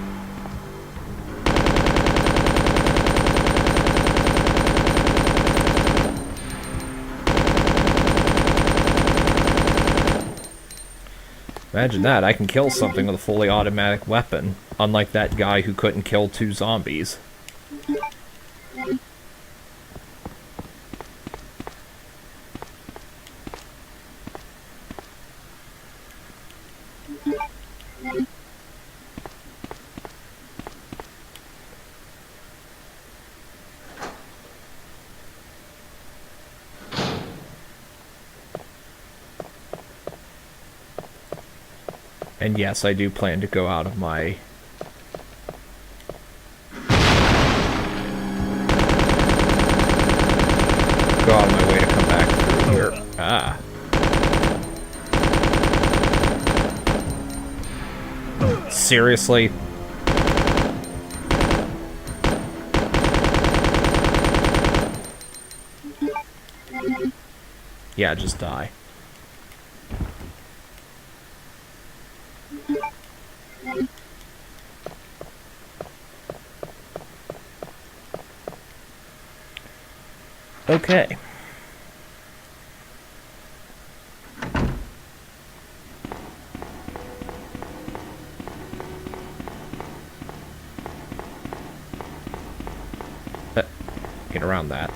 Imagine that, I can kill something with a fully automatic weapon, unlike that guy who couldn't kill 2 zombies. And yes, I do plan to go out of my... go out of my way to come back through here. Ah. Seriously? Yeah, just die. Okay. Get around that.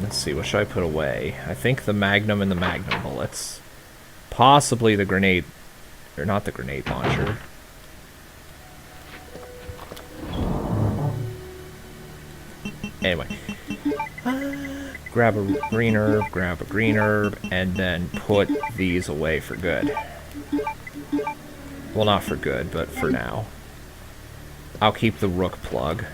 Let's see, what should I put away? I think the Magnum and the Magnum bullets. Possibly the grenade, or not the grenade launcher. Anyway. Grab a green herb, and then put these away for good. Well, not for good, but for now. I'll keep the rook plug.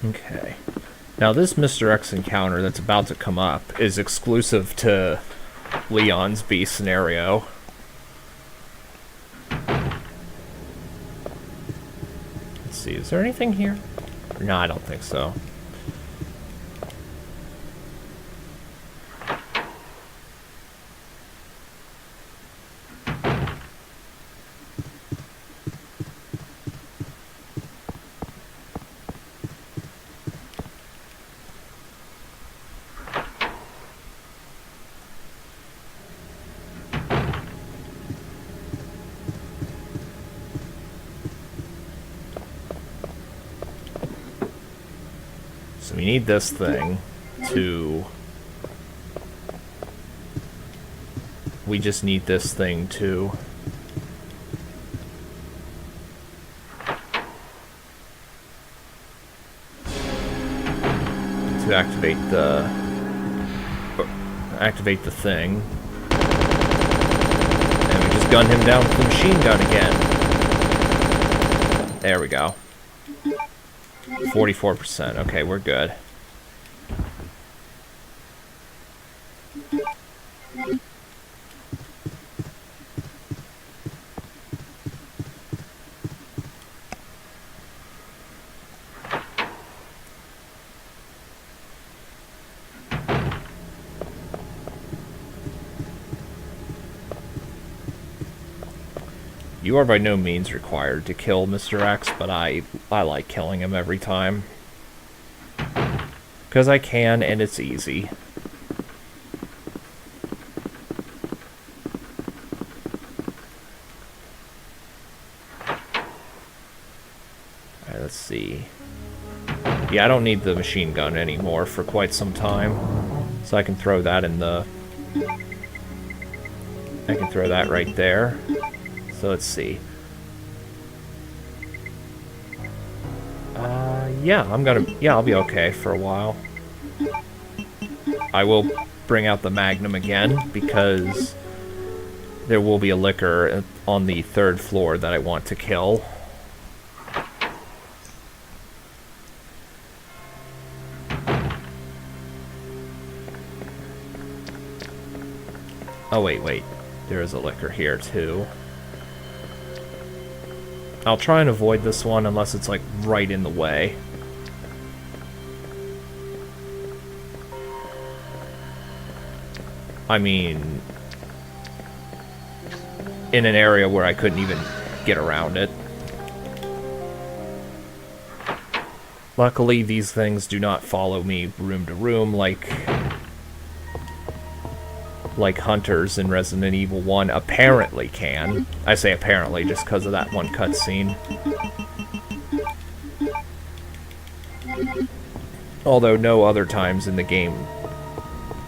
Okay. Now this Mr. X encounter that's about to come up is exclusive to Leon's B scenario. Let's see, is there anything here? No, I don't think so. So we need this thing to... We just need this thing to... to activate the thing. And we just gun him down with the machine gun again. There we go. 44%. Okay, we're good. You are by no means required to kill Mr. X, but I like killing him every time. Because I can, and it's easy. Alright, let's see. Yeah, I don't need the machine gun anymore for quite some time. So I can throw that in the... I can throw that right there. So let's see. Yeah, I'll be okay for a while. I will bring out the Magnum again, because there will be a liquor on the 3rd floor that I want to kill. Oh, wait. There is a liquor here, too. I'll try and avoid this one unless it's, like, right in the way. I mean, in an area where I couldn't even get around it. Luckily, these things do not follow me room to room like hunters in Resident Evil 1 apparently can. I say apparently just because of that one cutscene. Although no other times in the game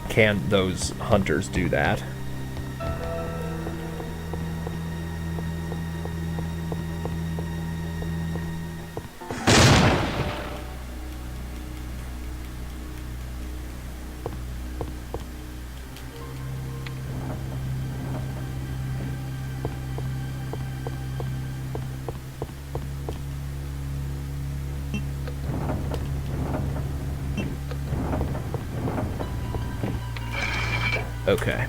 can those hunters do that. Okay.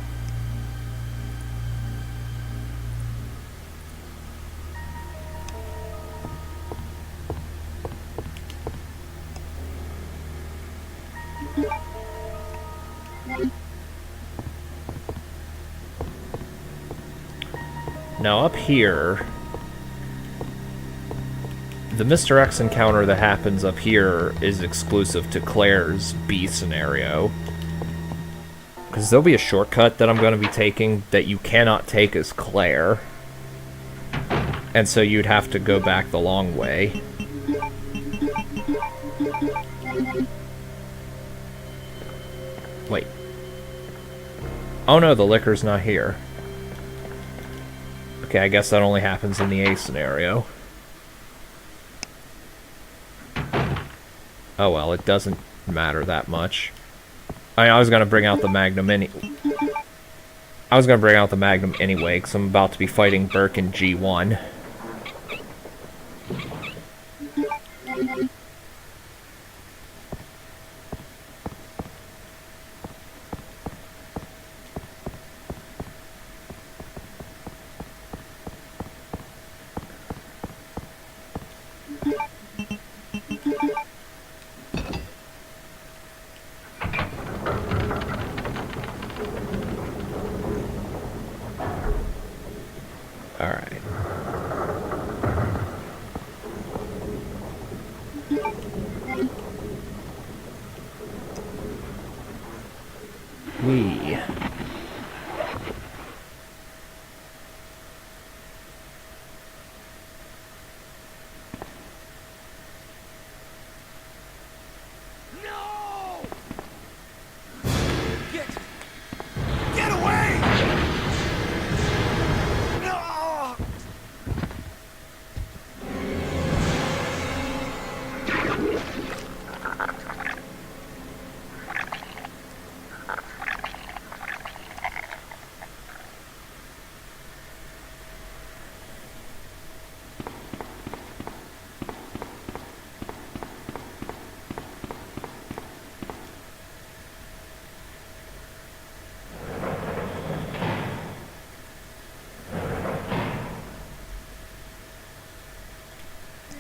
Now up here, the Mr. X encounter that happens up here is exclusive to Claire's B scenario. Because there'll be a shortcut that I'm going to be taking that you cannot take as Claire. And so you'd have to go back the long way. Wait. Oh no, the liquor's not here. Okay, I guess that only happens in the A scenario. Oh well, it doesn't matter that much. I was gonna bring out the Magnum anyway, because I'm about to be fighting Burke in G1. Alright. We... Get away! No!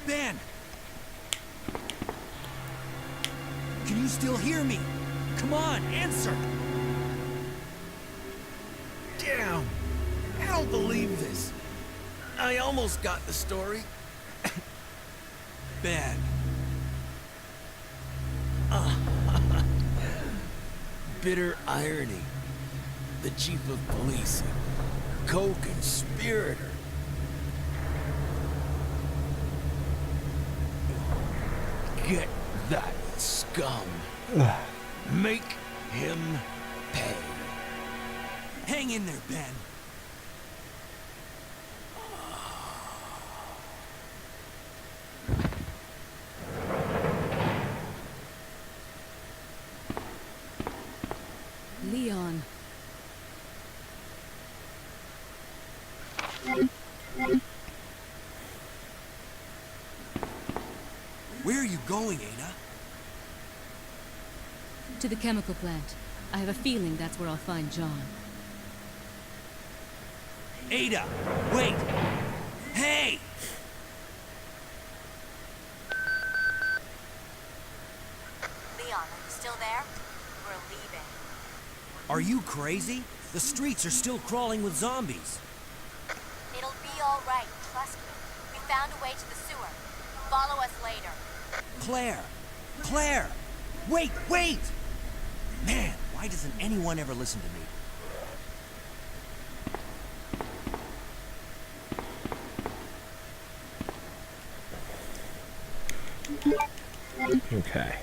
Ben! Can you still hear me? Come on, answer! Damn! I don't believe this. I almost got the story. Ben. Bitter irony. The chief of police, co-conspirator. Get that scum. Make him pay. Hang in there, Ben. Leon. Where are you going, Ada? To the chemical plant. I have a feeling that's where I'll find John. Ada, wait! Hey! Leon, are you still there? We're leaving. Are you crazy? The streets are still crawling with zombies. It'll be all right, trust me. We found a way to the sewer. Follow us later. Claire! Claire! Wait, wait! Man, why doesn't anyone ever listen to me? Okay.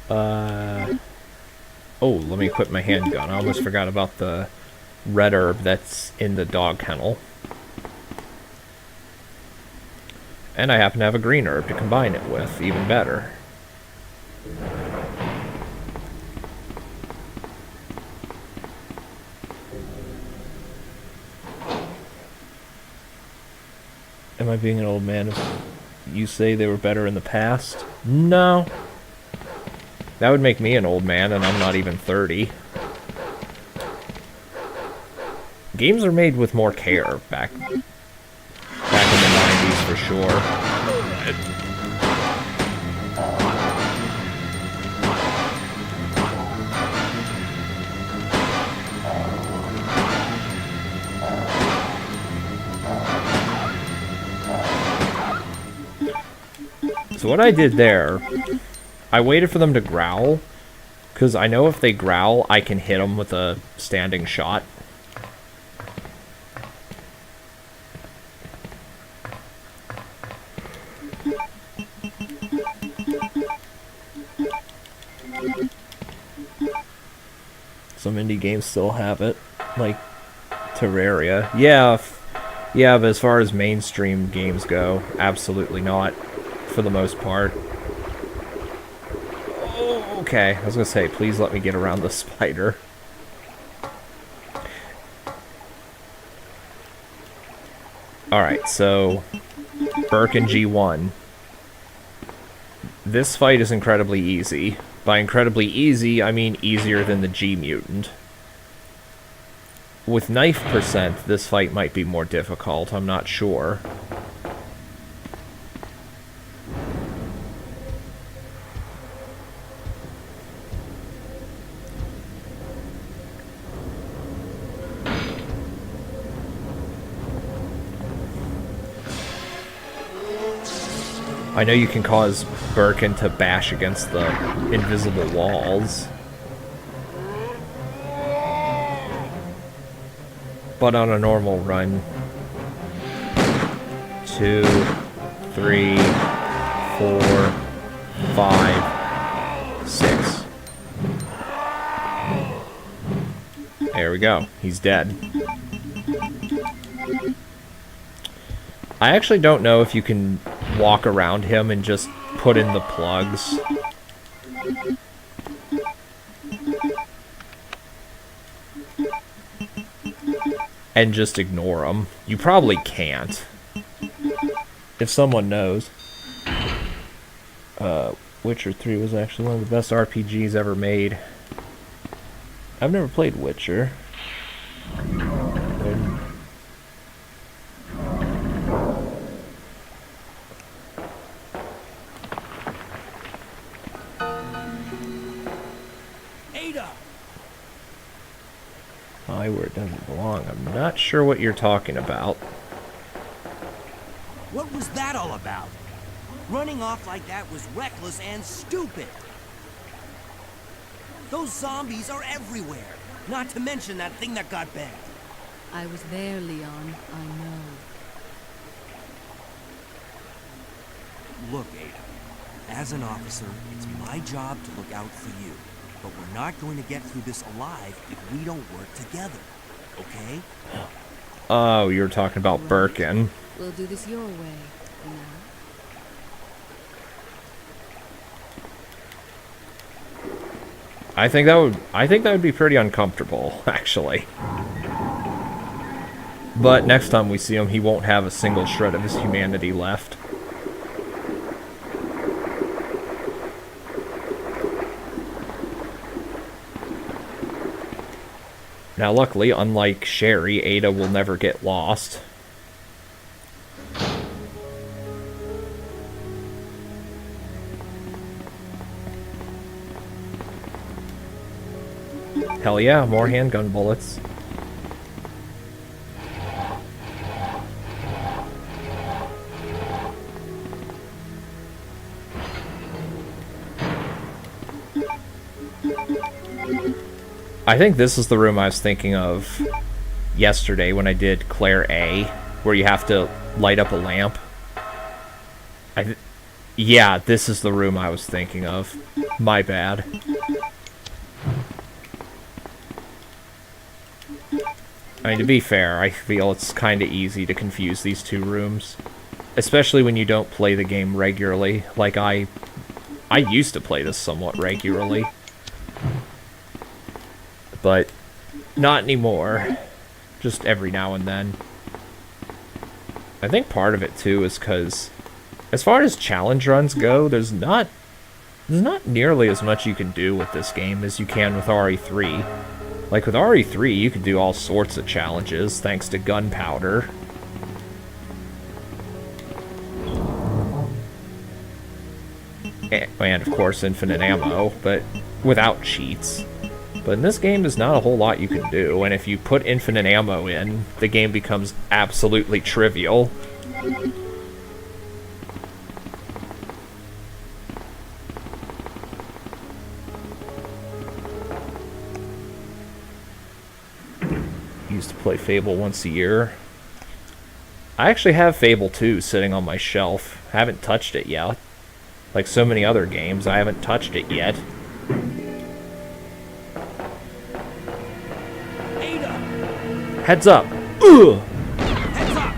Oh, let me equip my handgun. I almost forgot about the red herb that's in the dog kennel. And I happen to have a green herb to combine it with, even better. Am I being an old man if you say they were better in the past? No. That would make me an old man, and I'm not even 30. Games are made with more care back in the 90s for sure. So what I did there, I waited for them to growl, because I know if they growl, I can hit them with a standing shot. Some indie games still have it, like Terraria. Yeah, but as far as mainstream games go, absolutely not, for the most part. Oh, okay, I was gonna say, please let me get around the spider. Alright, so Birkin G1. This fight is incredibly easy. By incredibly easy, I mean easier than the G mutant. With knife percent, this fight might be more difficult, I'm not sure. I know you can cause Birkin to bash against the invisible walls. But on a normal run, 2, 3, 4, 5, 6. There we go. He's dead. I actually don't know if you can walk around him and just put in the plugs. And just ignore them. You probably can't. If someone knows. Witcher 3 was actually one of the best RPGs ever made. I've never played Witcher. Where it doesn't belong. I'm not sure what you're talking about. What was that all about? Running off like that was reckless and stupid. Those zombies are everywhere. Not to mention that thing that got bent. I was there, Leon. I know. Look, Ada. As an officer, it's my job to look out for you. But we're not going to get through this alive if we don't work together, okay? Oh, you're talking about Birkin. We'll do this your way, you know? I think that would be pretty uncomfortable, actually. But next time we see him, he won't have a single shred of his humanity left. Now, luckily, unlike Sherry, Ada will never get lost. Hell yeah, more handgun bullets. I think this is the room I was thinking of yesterday when I did Claire A, where you have to light up a lamp. Yeah, this is the room I was thinking of. My bad. I mean, to be fair, I feel it's kind of easy to confuse these two rooms. Especially when you don't play the game regularly. Like, I used to play this somewhat regularly. But not anymore. Just every now and then. I think part of it, too, is because as far as challenge runs go, there's not nearly as much you can do with this game as you can with RE3. Like, with RE3, you can do all sorts of challenges, thanks to gunpowder. And, of course, infinite ammo, but without cheats. But in this game, there's not a whole lot you can do, and if you put infinite ammo in, the game becomes absolutely trivial. Used to play Fable once a year. I actually have Fable 2 sitting on my shelf. Haven't touched it yet. Like so many other games, I haven't touched it yet. Heads up! Ugh! Heads up!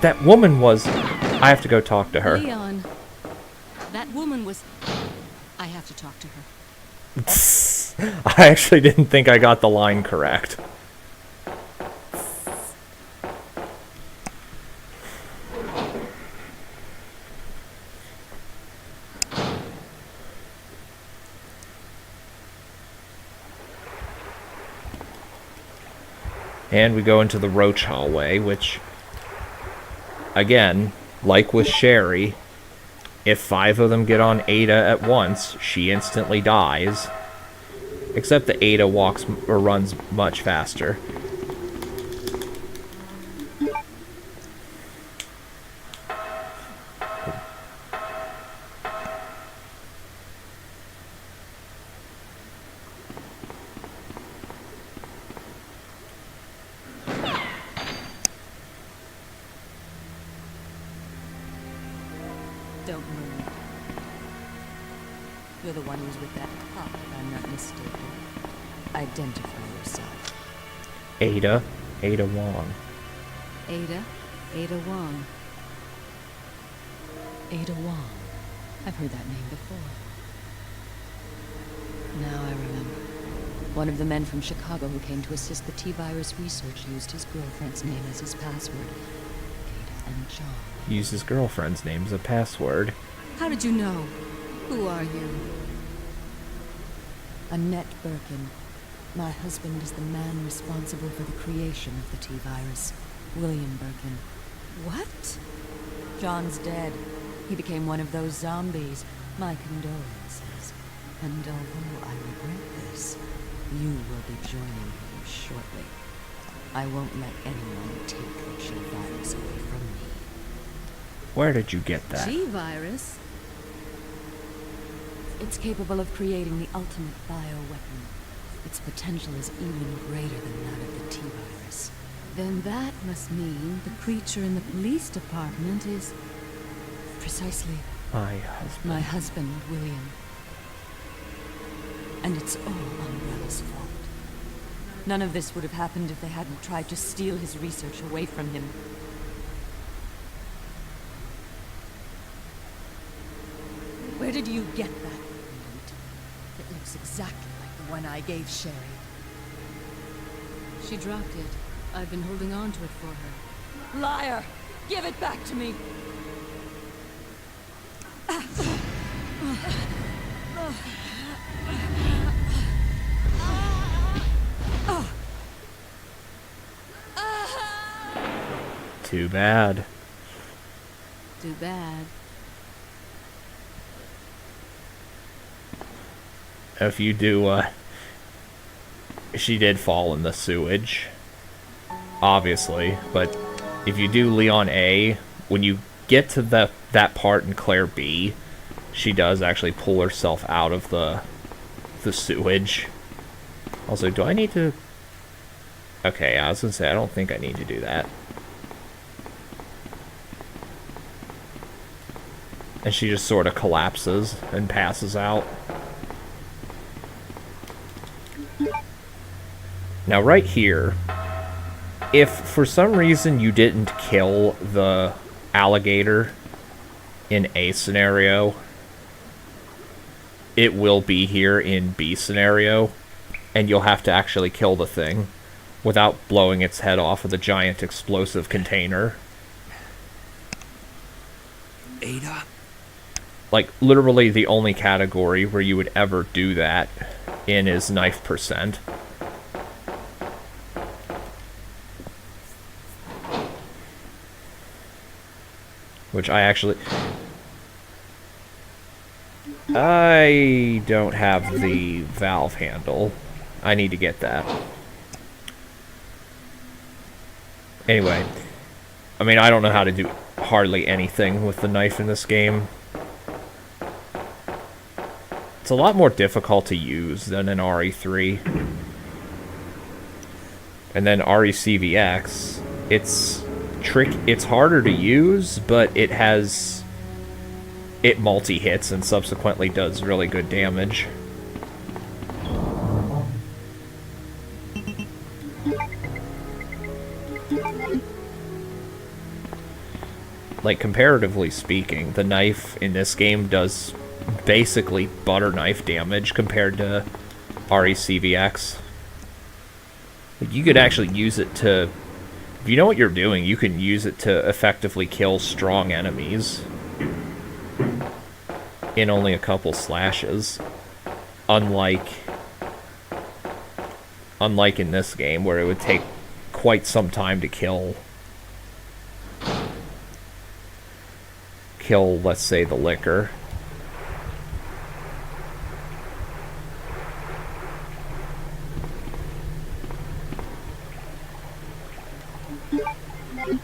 That woman was... I have to go talk to her. Leon, that woman was... I have to talk to her. I actually didn't think I got the line correct. And we go into the Roach hallway, which, again, like with Sherry, if 5 of them get on Ada at once, she instantly dies. Except that Ada walks or runs much faster. Don't move. You're the one who's with that cop, if I'm not mistaken. Identify yourself. Ada Wong. Ada Wong. Ada Wong. I've heard that name before. Now I remember. One of the men from Chicago who came to assist the T-Virus research used his girlfriend's name as his password. Ada and John. Use his girlfriend's name as a password. How did you know? Who are you? Annette Birkin. My husband is the man responsible for the creation of the T-Virus. William Birkin. What? John's dead. He became one of those zombies. My condolences. And although I regret this, you will be joining him shortly. I won't let anyone take the T-Virus away from me. Where did you get that? T-Virus? It's capable of creating the ultimate bioweapon. Its potential is even greater than that of the T-Virus. Then that must mean the creature in the police department is... Precisely. My husband. My husband, William. And it's all Umbrella's fault. None of this would have happened if they hadn't tried to steal his research away from him. Where did you get that pendant? It looks exactly like the one I gave Sherry. She dropped it. I've been holding on to it for her. Liar! Give it back to me! Too bad. Too bad. If you do, she did fall in the sewage, obviously, but if you do Leon A, when you get to that part in Claire B, she does actually pull herself out of the sewage. Also, do I need to... Okay, I was gonna say, I don't think I need to do that. And she just sort of collapses and passes out. Now, right here, if for some reason you didn't kill the alligator in A scenario, it will be here in B scenario, and you'll have to actually kill the thing without blowing its head off with a giant explosive container. Ada? Like, literally the only category where you would ever do that in is knife percent. Which I don't have the valve handle. I need to get that. Anyway, I mean, I don't know how to do hardly anything with the knife in this game. It's a lot more difficult to use than an RE3. And then RECVX, it's harder to use, but it multi-hits and subsequently does really good damage. Like, comparatively speaking, the knife in this game does basically butter knife damage compared to RECVX. You could actually use it to... If you know what you're doing, you can use it to effectively kill strong enemies in only a couple slashes. Unlike in this game, where it would take quite some time to kill, let's say, the liquor.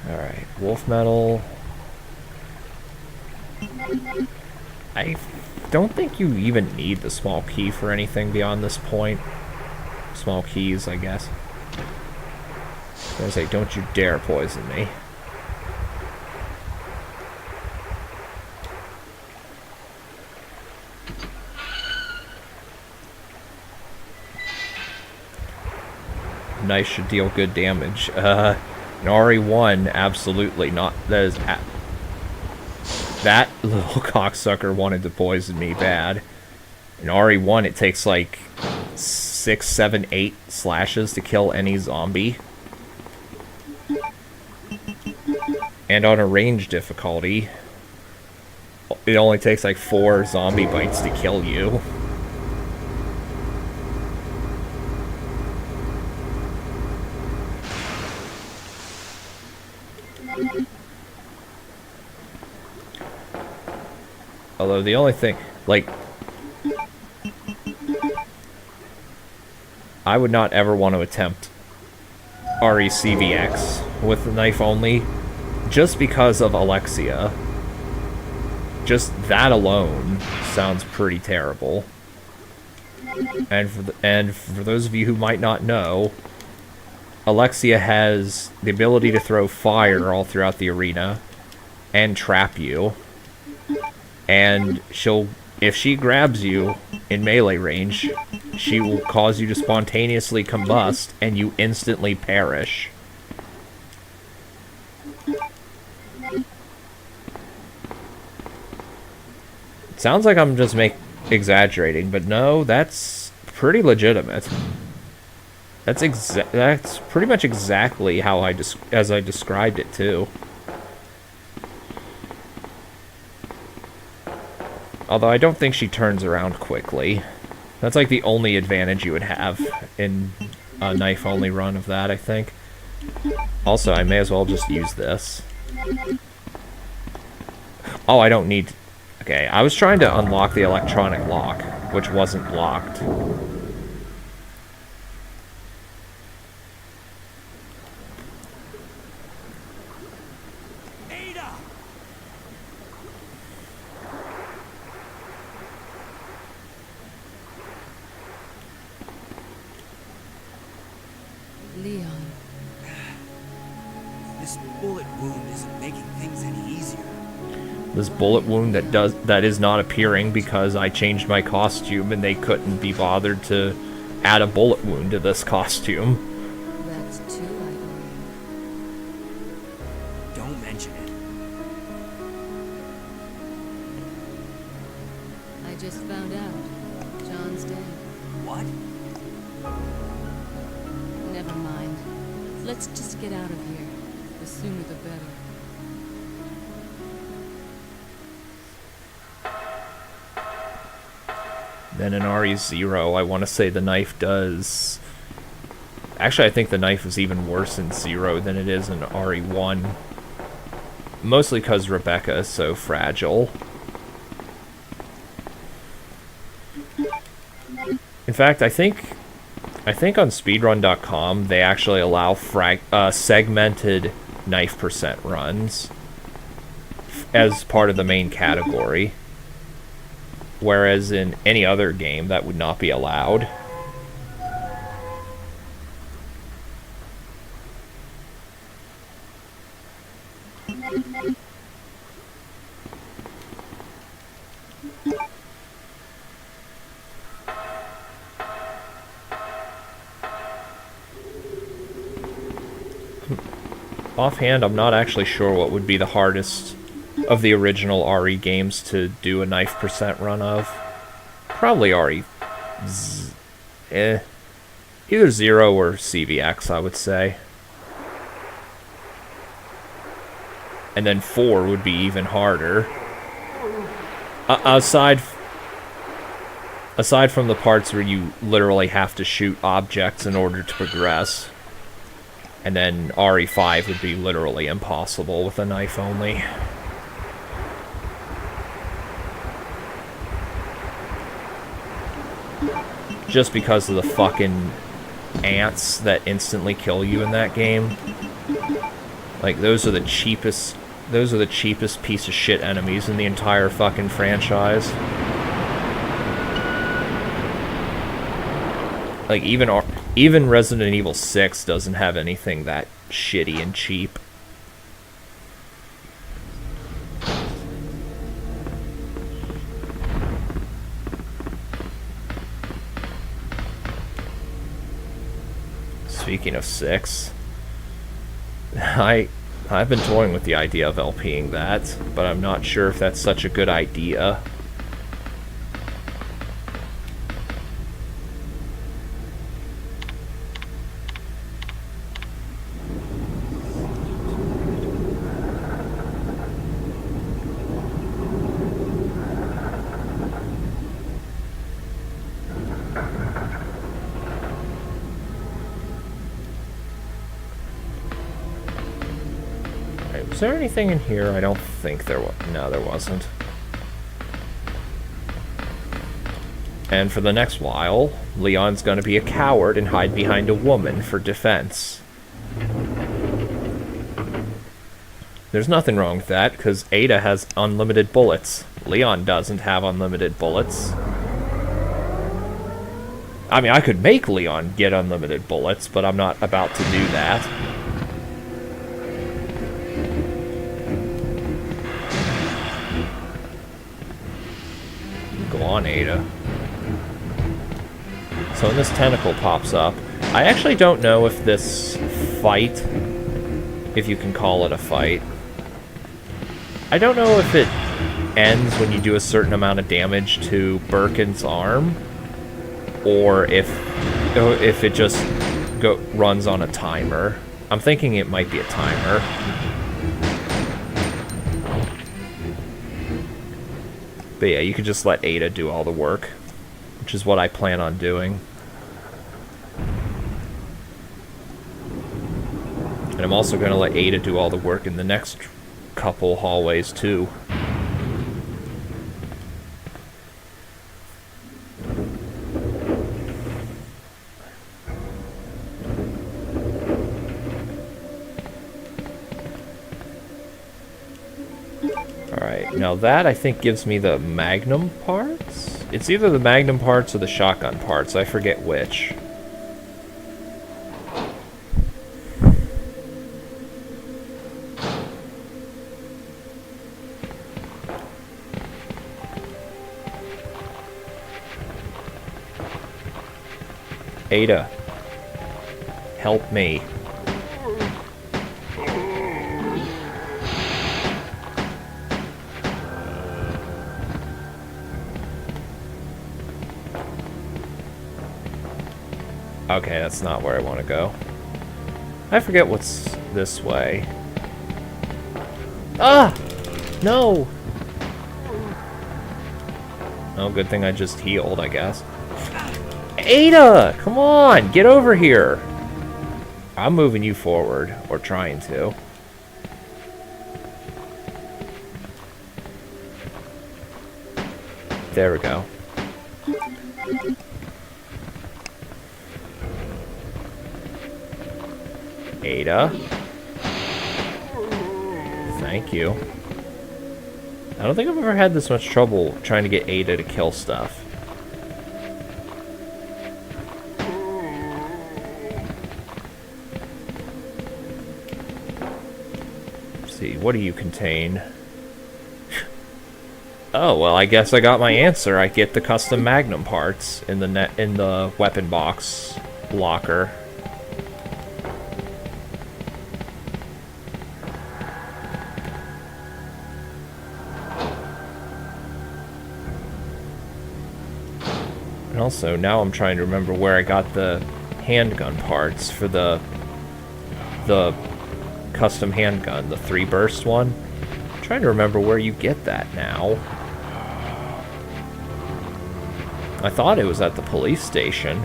Alright, wolf metal. I don't think you even need the small key for anything beyond this point. Small keys, I guess. I was gonna say, don't you dare poison me. Knife should deal good damage. An RE1, absolutely not. That little cocksucker wanted to poison me bad. In RE1, it takes like 6, 7, 8 slashes to kill any zombie. And on a range difficulty, it only takes like 4 zombie bites to kill you. Although the only thing, like, I would not ever want to attempt RECVX with the knife only, just because of Alexia. Just that alone sounds pretty terrible. And for those of you who might not know, Alexia has the ability to throw fire all throughout the arena and trap you. And if she grabs you in melee range, she will cause you to spontaneously combust and you instantly perish. It sounds like I'm just exaggerating, but no, that's pretty legitimate. That's pretty much exactly how as I described it too. Although I don't think she turns around quickly. That's like the only advantage you would have in a knife-only run of that, I think. Also, I may as well just use this. Oh, I don't need... Okay, I was trying to unlock the electronic lock, which wasn't locked. Ada! Leon, This bullet wound isn't making things any easier. This bullet wound that is not appearing because I changed my costume and they couldn't be bothered to add a bullet wound to this costume. that's two, I believe. Don't mention it. I just found out. John's dead. What? Never mind. Let's just get out of here. The sooner the better. Then in RE0, I want to say the knife does... Actually, I think the knife is even worse in 0 than it is in RE1. Mostly because Rebecca is so fragile. In fact, I think on speedrun.com they actually allow segmented knife percent runs as part of the main category. Whereas in any other game, that would not be allowed. Offhand, I'm not actually sure what would be the hardest of the original RE games to do a knife percent run of. Probably RE... Either 0 or CVX, I would say. And then 4 would be even harder. Aside from the parts where you literally have to shoot objects in order to progress. And then RE5 would be literally impossible with a knife only. Just because of the fucking ants that instantly kill you in that game. Like, those are the cheapest piece of shit enemies in the entire fucking franchise. Like, even Resident Evil 6 doesn't have anything that shitty and cheap. Speaking of 6, I've been toying with the idea of LPing that, but I'm not sure if that's such a good idea. Was there anything in here? I don't think there was. No, there wasn't. And for the next while, Leon's gonna be a coward and hide behind a woman for defense. There's nothing wrong with that, because Ada has unlimited bullets. Leon doesn't have unlimited bullets. I mean, I could make Leon get unlimited bullets, but I'm not about to do that. Go on, Ada. So when this tentacle pops up, I actually don't know if this fight, if you can call it a fight, I don't know if it ends when you do a certain amount of damage to Birkin's arm, or if it just runs on a timer. I'm thinking it might be a timer. But yeah, you could just let Ada do all the work, which is what I plan on doing. And I'm also going to let Ada do all the work in the next couple hallways, too. Alright, now that I think gives me the Magnum parts? It's either the Magnum parts or the shotgun parts, I forget which. Ada, help me. Okay, that's not where I want to go. I forget what's this way. Ah! No! Oh, good thing I just healed, I guess. Ada! Come on! Get over here! I'm moving you forward, or trying to. There we go. Ada. Thank you. I don't think I've ever had this much trouble trying to get Ada to kill stuff. Let's see, what do you contain? Oh, well, I guess I got my answer. I get the custom Magnum parts in the weapon box locker. And also, now I'm trying to remember where I got the handgun parts for the custom handgun, the 3-burst one. I'm trying to remember where you get that now. I thought it was at the police station,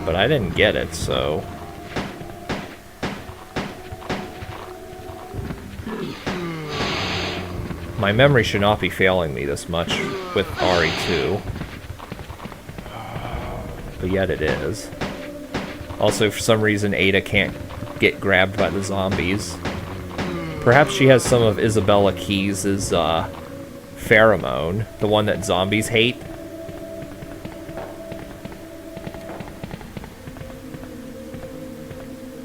but I didn't get it, so... My memory should not be failing me this much with RE2. But yet it is. Also, for some reason, Ada can't get grabbed by the zombies. Perhaps she has some of Isabella Keyes' pheromone, the one that zombies hate.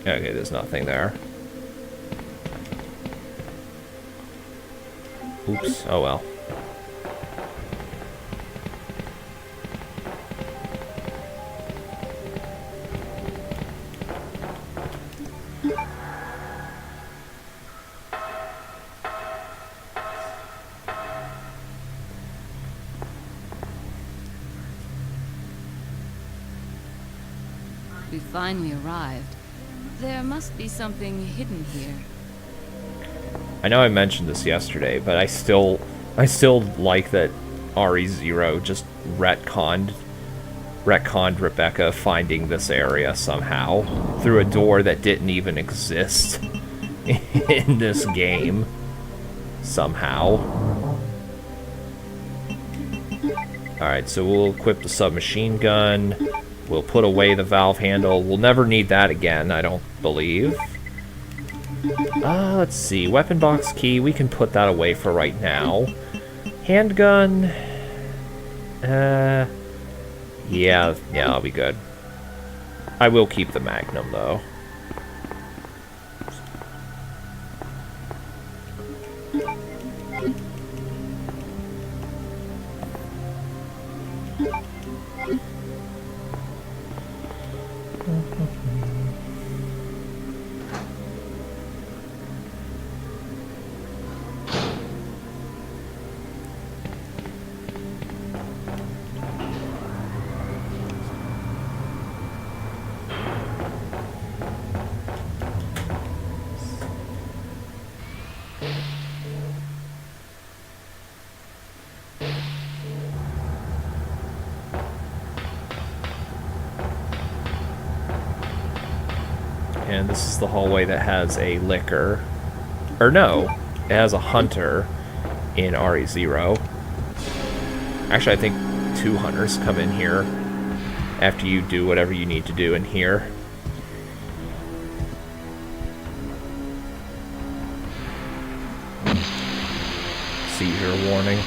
Okay, there's nothing there. Oops, oh well. We finally arrived. There must be something hidden here. I know I mentioned this yesterday, but I still like that RE0 just retconned Rebecca finding this area somehow through a door that didn't even exist in this game somehow. Alright, so we'll equip the submachine gun. We'll put away the valve handle. We'll never need that again, I don't believe. Let's see. Weapon box key. We can put that away for right now. Handgun. Yeah, I'll be good. I will keep the Magnum, though. And this is the hallway that has a liquor. Or no, it has a hunter in RE0. Actually, I think 2 hunters come in here after you do whatever you need to do in here. Seizure warning.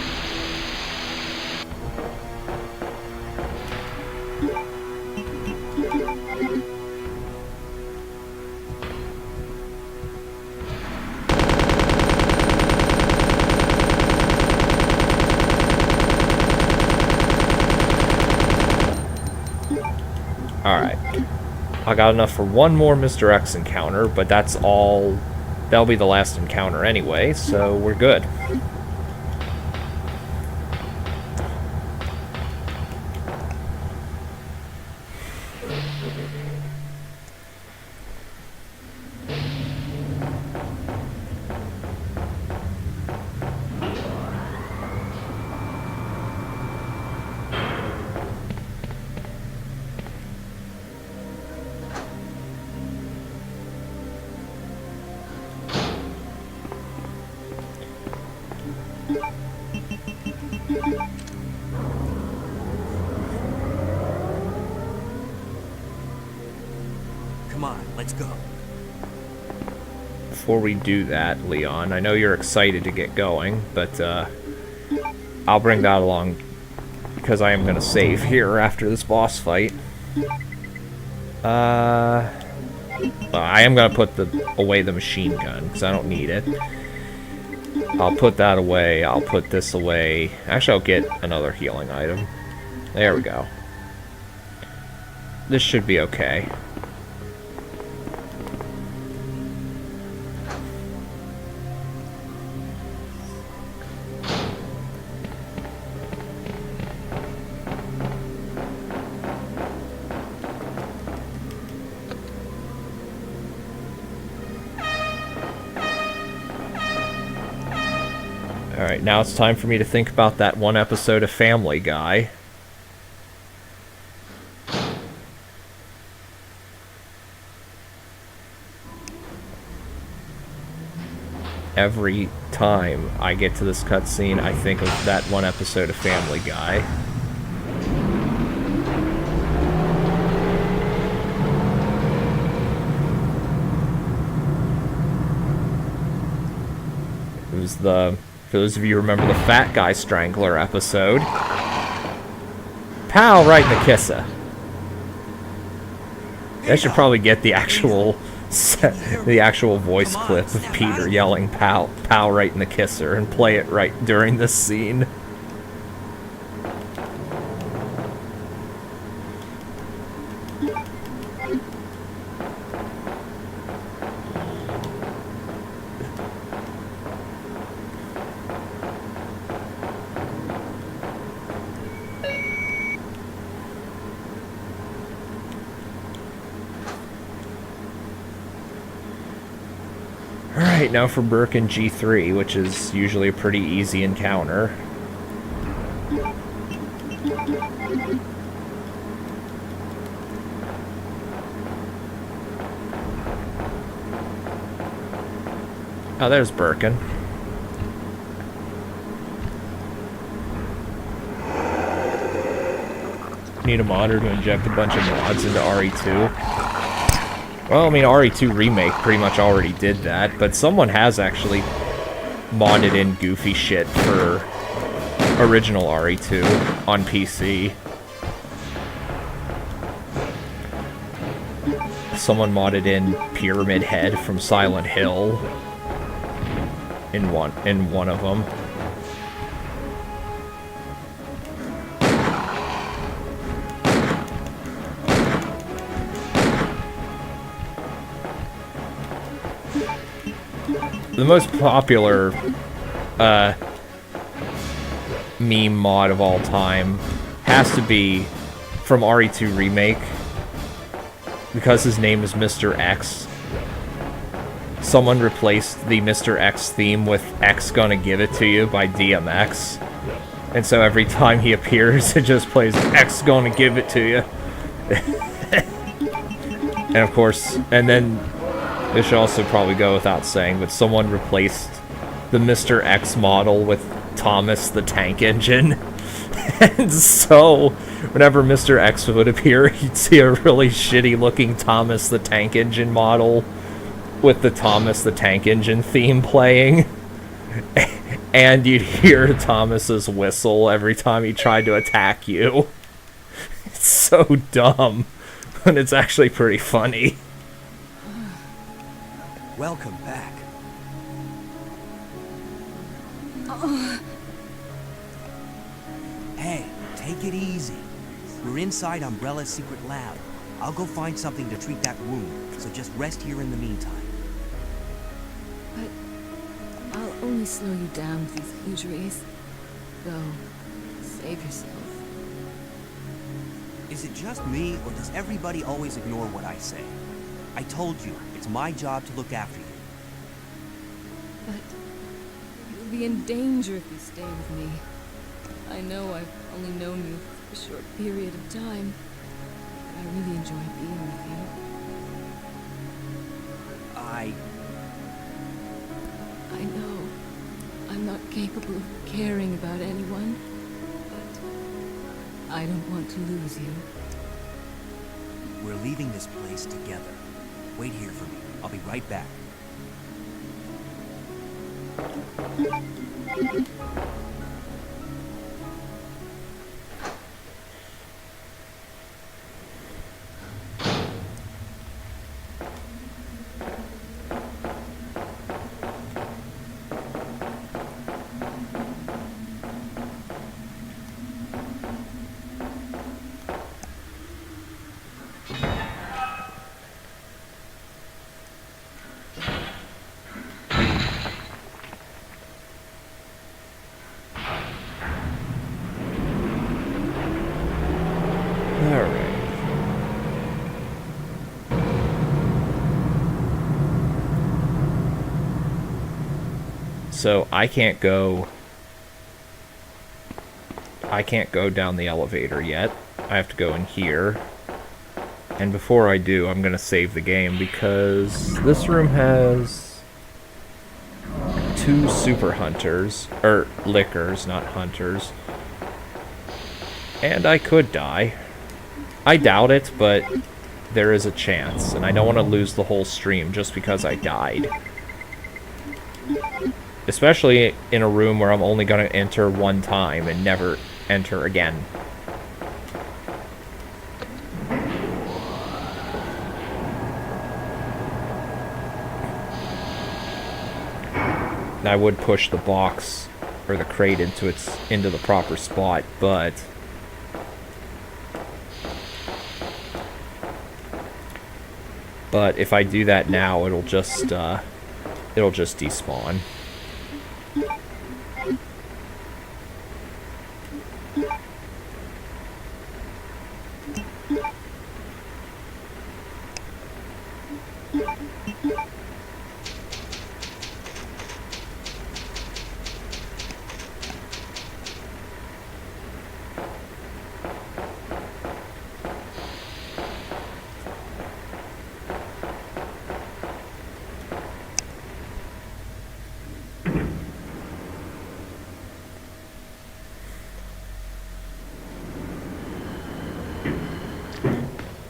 Alright. I got enough for one more Mr. X encounter, but that's all. That'll be the last encounter anyway, so we're good. Come on, let's go. Before we do that, Leon, I know you're excited to get going, but I'll bring that along because I am going to save here after this boss fight. I am going to put away the machine gun because I don't need it. I'll put that away. I'll put this away. Actually, I'll get another healing item. There we go. This should be okay. Alright, now it's time for me to think about that one episode of Family Guy. Every time I get to this cutscene, I think of that one episode of Family Guy. It was the... For those of you who remember the Fat Guy Strangler episode. Pow, right in the kisser. I should probably get the actual voice clip of Peter yelling "pow, pow, right in the kisser" and play it right during this scene. Alright, now for Birkin G3, which is usually a pretty easy encounter. Oh, there's Birkin. Need a modder to inject a bunch of mods into RE2. Well, I mean, RE2 Remake pretty much already did that, but someone has actually modded in goofy shit for original RE2 on PC. Someone modded in Pyramid Head from Silent Hill in one of them. The most popular meme mod of all time has to be from RE2 Remake, because his name is Mr. X. Someone replaced the Mr. X theme with X Gonna Give It To You by DMX. And so every time he appears, it just plays X Gonna Give It To You. And of course, and then It should also probably go without saying, but someone replaced the Mr. X model with Thomas the Tank Engine. And so, whenever Mr. X would appear, you'd see a really shitty looking Thomas the Tank Engine model with the Thomas the Tank Engine theme playing. And you'd hear Thomas's whistle every time he tried to attack you. It's so dumb, but it's actually pretty funny. Welcome back. Hey, take it easy. We're inside Umbrella's secret lab. I'll go find something to treat that wound, so just rest here in the meantime. But I'll only slow you down with these injuries. Go. Save yourself. Is it just me, or does everybody always ignore what I say? I told you, it's my job to look after you. But you'll be in danger if you stay with me. I know I've only known you for a short period of time, but I really enjoy being with you. I know I'm not capable of caring about anyone, but I don't want to lose you. We're leaving this place together. Wait here for me. I'll be right back. So I can't go down the elevator yet. I have to go in here. And before I do, I'm gonna save the game because this room has 2 super hunters, or lickers, not hunters. And I could die. I doubt it, but there is a chance, and I don't want to lose the whole stream just because I died. Especially in a room where I'm only going to enter one time and never enter again. I would push the box or the crate into the proper spot, but if I do that now, it'll just despawn.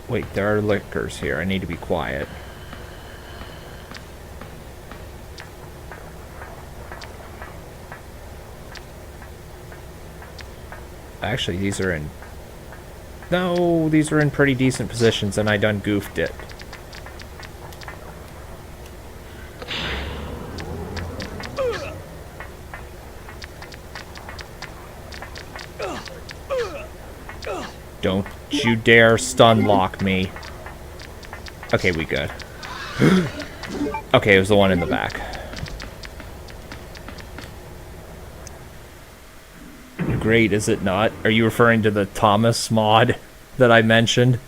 Wait, there are lickers here. I need to be quiet. Actually, these are in... No, these are in pretty decent positions, and I done goofed it. Don't you dare stun lock me. Okay, we good. Okay, it was the one in the back. Great, is it not? Are you referring to the Thomas mod that I mentioned?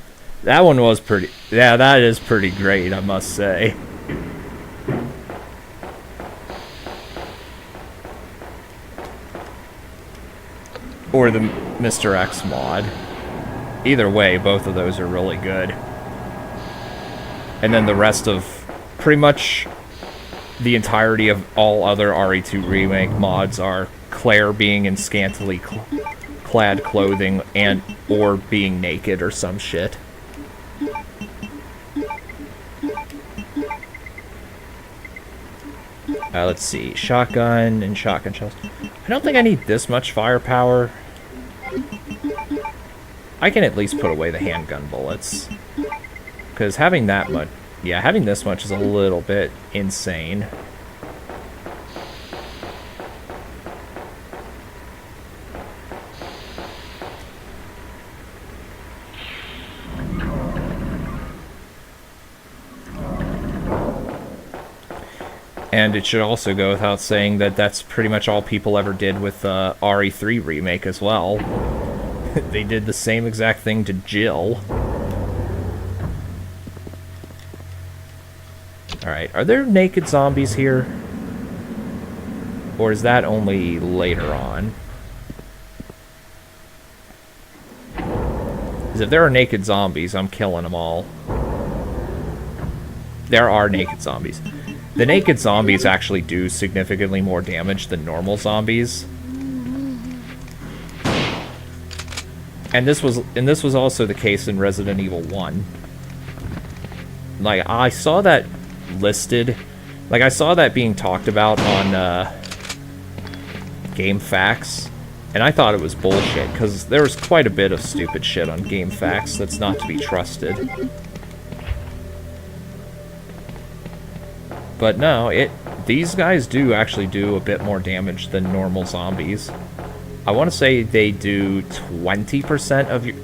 That one was pretty... Yeah, that is pretty great, I must say. Or the Mr. X mod. Either way, both of those are really good. And then the rest of pretty much the entirety of all other RE2 remake mods are Claire being in scantily clad clothing and or being naked or some shit. Let's see. Shotgun and shotgun shells. I don't think I need this much firepower. I can at least put away the handgun bullets. Because having that much... Yeah, having this much is a little bit insane. And it should also go without saying that that's pretty much all people ever did with the RE3 remake as well. They did the same exact thing to Jill. Alright, are there naked zombies here? Or is that only later on? Because if there are naked zombies, I'm killing them all. There are naked zombies. The naked zombies actually do significantly more damage than normal zombies. And this was also the case in Resident Evil 1. Like, I saw that listed. Like, I saw that being talked about on GameFAQs, and I thought it was bullshit, because there was quite a bit of stupid shit on GameFAQs that's not to be trusted. But no, these guys do actually do a bit more damage than normal zombies. I want to say they do 20% of your...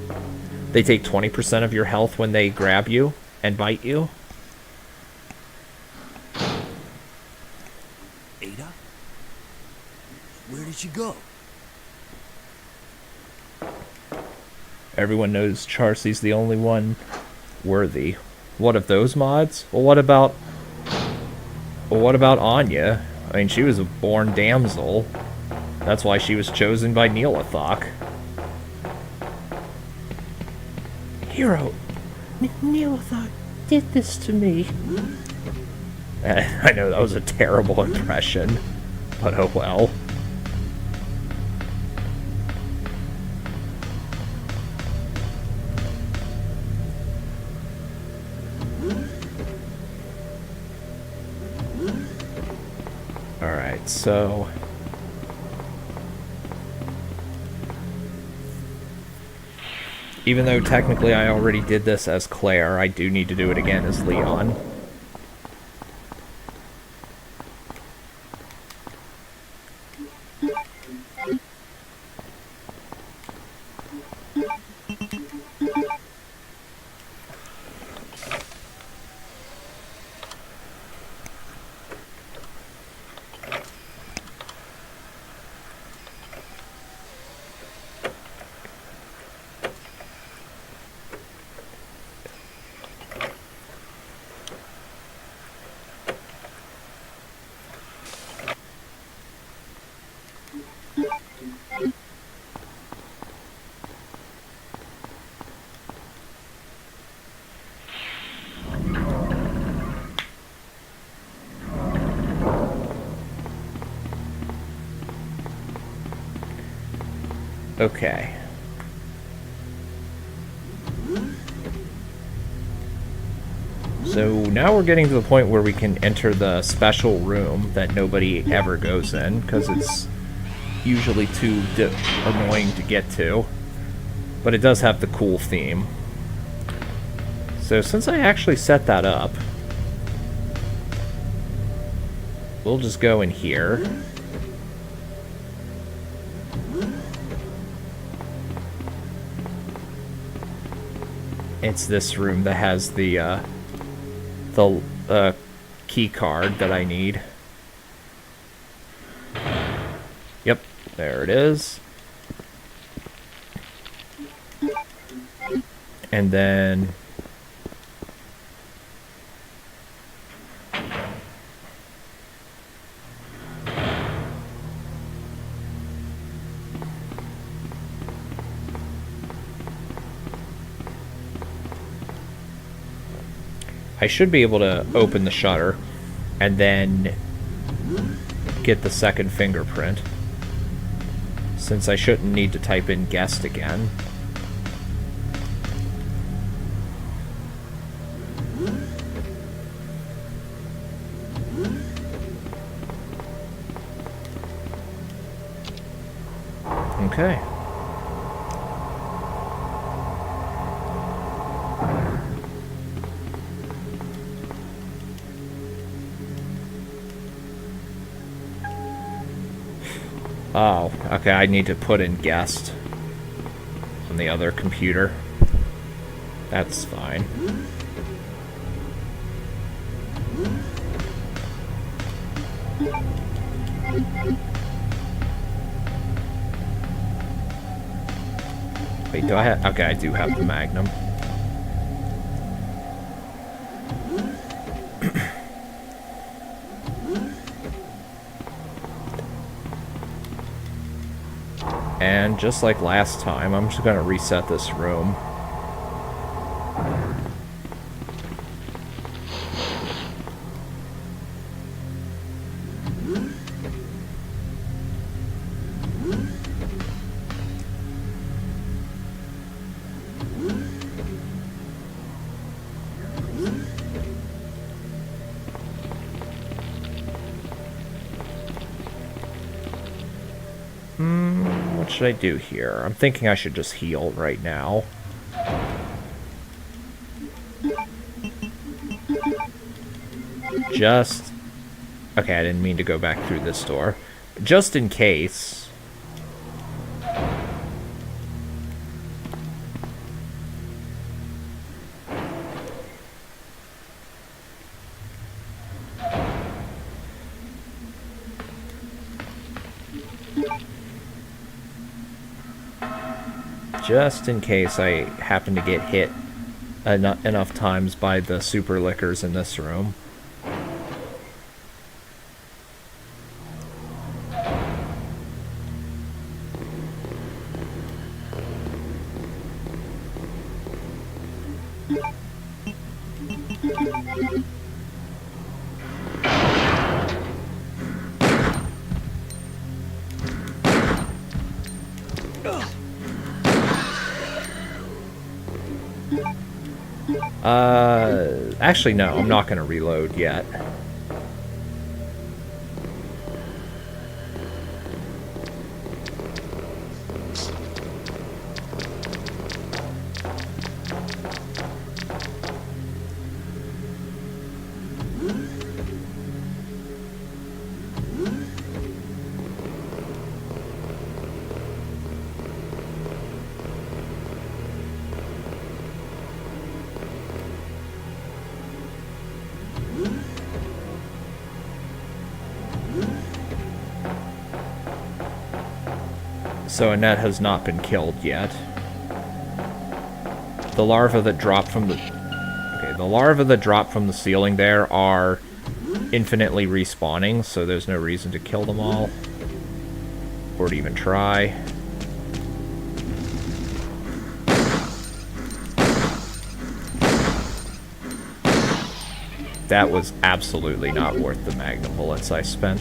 They take 20% of your health when they grab you and bite you. Ada? Where did she go? Everyone knows Charcy's the only one worthy. What of those mods? Well, what about Anya? I mean, she was a born damsel. That's why she was chosen by Neelathok. Hero, Neelathok did this to me. I know that was a terrible impression, but oh well. Alright, so... Even though technically I already did this as Claire, I do need to do it again as Leon. Okay. So now we're getting to the point where we can enter the special room that nobody ever goes in, because it's usually too annoying to get to. But it does have the cool theme. So since I actually set that up, we'll just go in here. It's this room that has the key card that I need. Yep, there it is. And then I should be able to open the shutter and then get the second fingerprint, since I shouldn't need to type in guest again. Okay. Oh, okay, I need to put in guest on the other computer. That's fine. Wait, do I have... Okay, I do have the Magnum. And just like last time, I'm just gonna reset this room. What should I do here? I'm thinking I should just heal right now. Just... Okay, I didn't mean to go back through this door. Just in case... Just in case I happen to get hit enough times by the super lickers in this room. Actually, no, I'm not going to reload yet. So Annette has not been killed yet. The larvae that drop from the... Okay, the larvae that drop from the ceiling there are infinitely respawning, so there's no reason to kill them all. Or to even try. That was absolutely not worth the Magnum bullets I spent.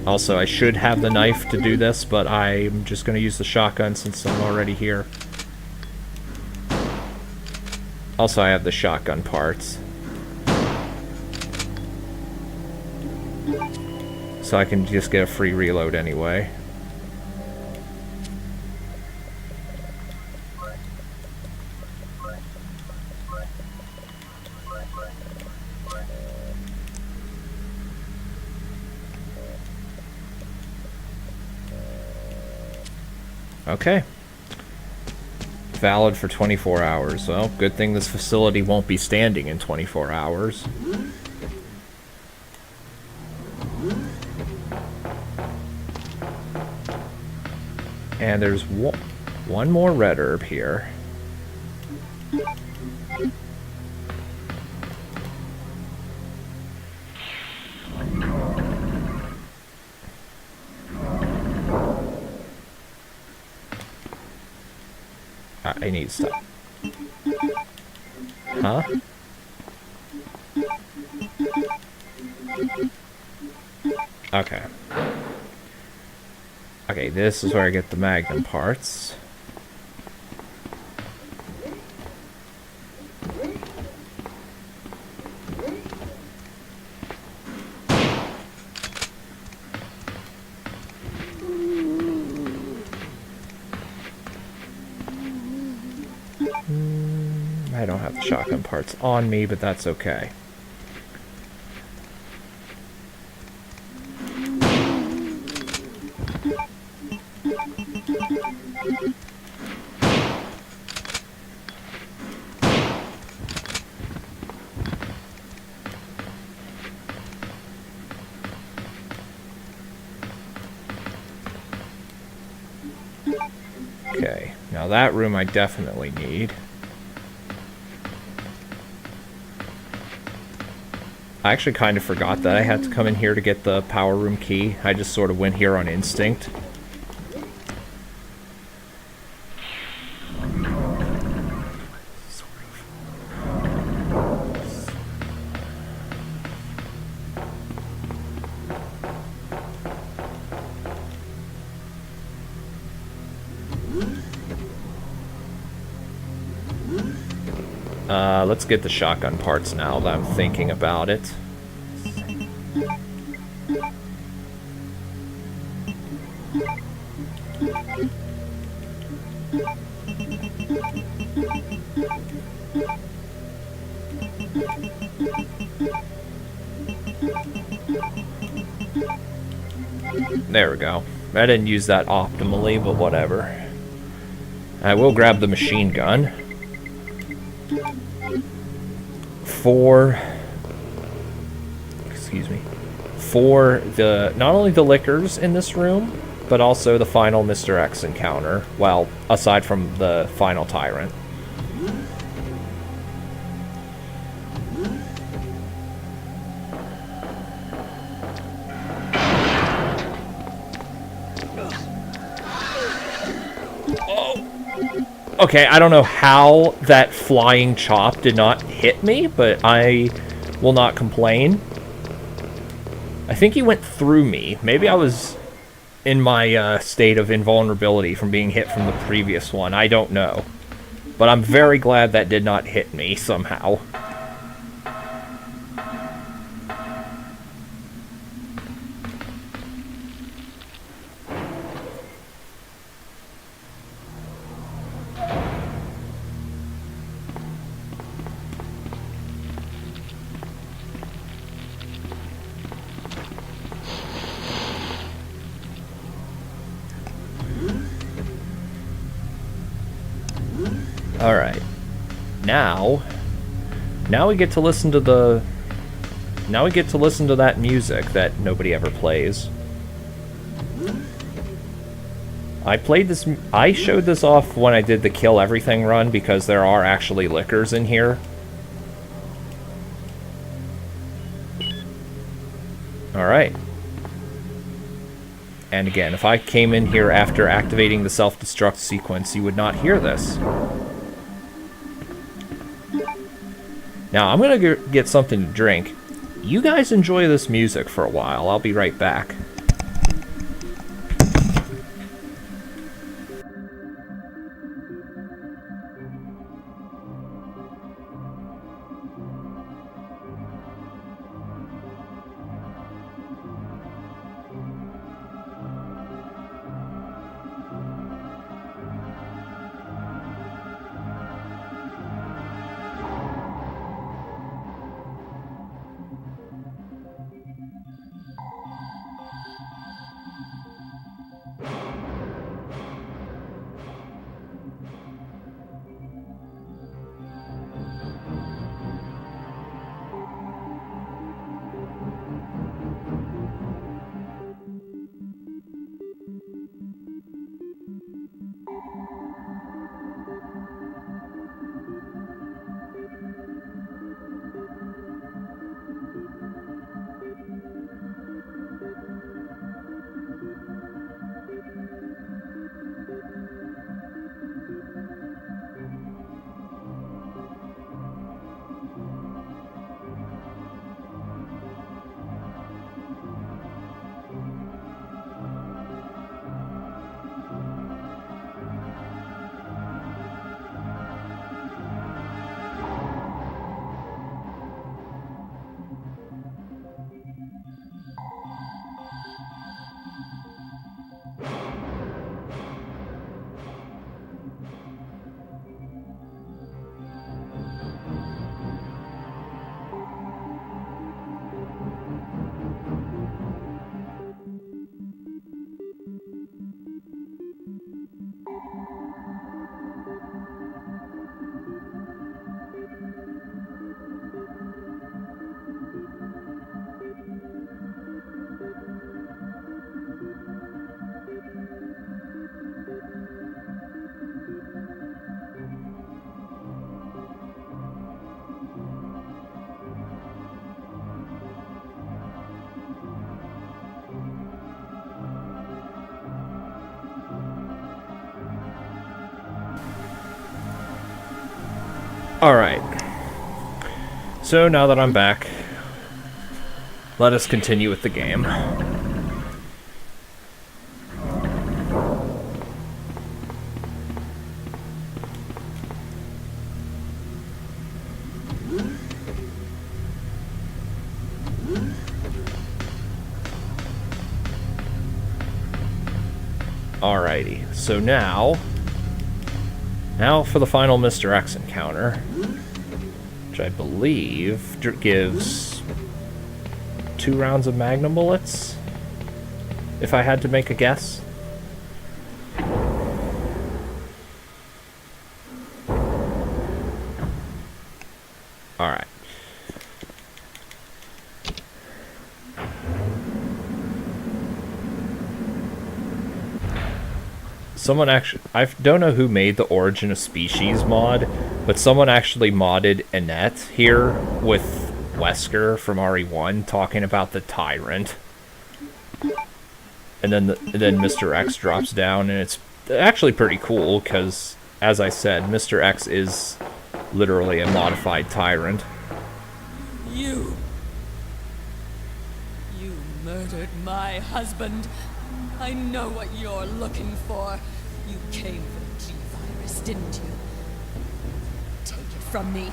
Also, I should have the knife to do this, but I'm just going to use the shotgun since I'm already here. Also, I have the shotgun parts. So I can just get a free reload anyway. Okay. Valid for 24 hours. Well, good thing this facility won't be standing in 24 hours. And there's one more red herb here. I need stuff. Huh? Okay. Okay, this is where I get the Magnum parts. I don't have the shotgun parts on me, but that's okay. Okay, now that room I definitely need. I actually kind of forgot that I had to come in here to get the power room key. I just sort of went here on instinct. Let's get the shotgun parts now that I'm thinking about it. There we go. I didn't use that optimally, but whatever. I will grab the machine gun. For the not only the liquors in this room, but also the final Mr. X encounter. Well, aside from the final tyrant. Okay, I don't know how that flying chop did not hit me, but I will not complain. I think he went through me. Maybe I was in my state of invulnerability from being hit from the previous one. I don't know. But I'm very glad that did not hit me somehow. Alright. Now we get to listen to that music that nobody ever plays. I showed this off when I did the kill everything run because there are actually liquors in here. Alright. And again, if I came in here after activating the self-destruct sequence, you would not hear this. Now, I'm gonna get something to drink. You guys enjoy this music for a while. I'll be right back. Alright. So now that I'm back, let us continue with the game. Alrighty, so now for the final Mr. X encounter, which I believe gives 2 rounds of Magnum bullets, if I had to make a guess. Alright. Someone actually, I don't know who made the Origin of Species mod, but someone actually modded Annette here with Wesker from RE1 talking about the Tyrant. And then Mr. X drops down, and it's actually pretty cool because, as I said, Mr. X is literally a modified Tyrant. You murdered my husband. I know what you're looking for. You came for the G-Virus, didn't you? Take it from me.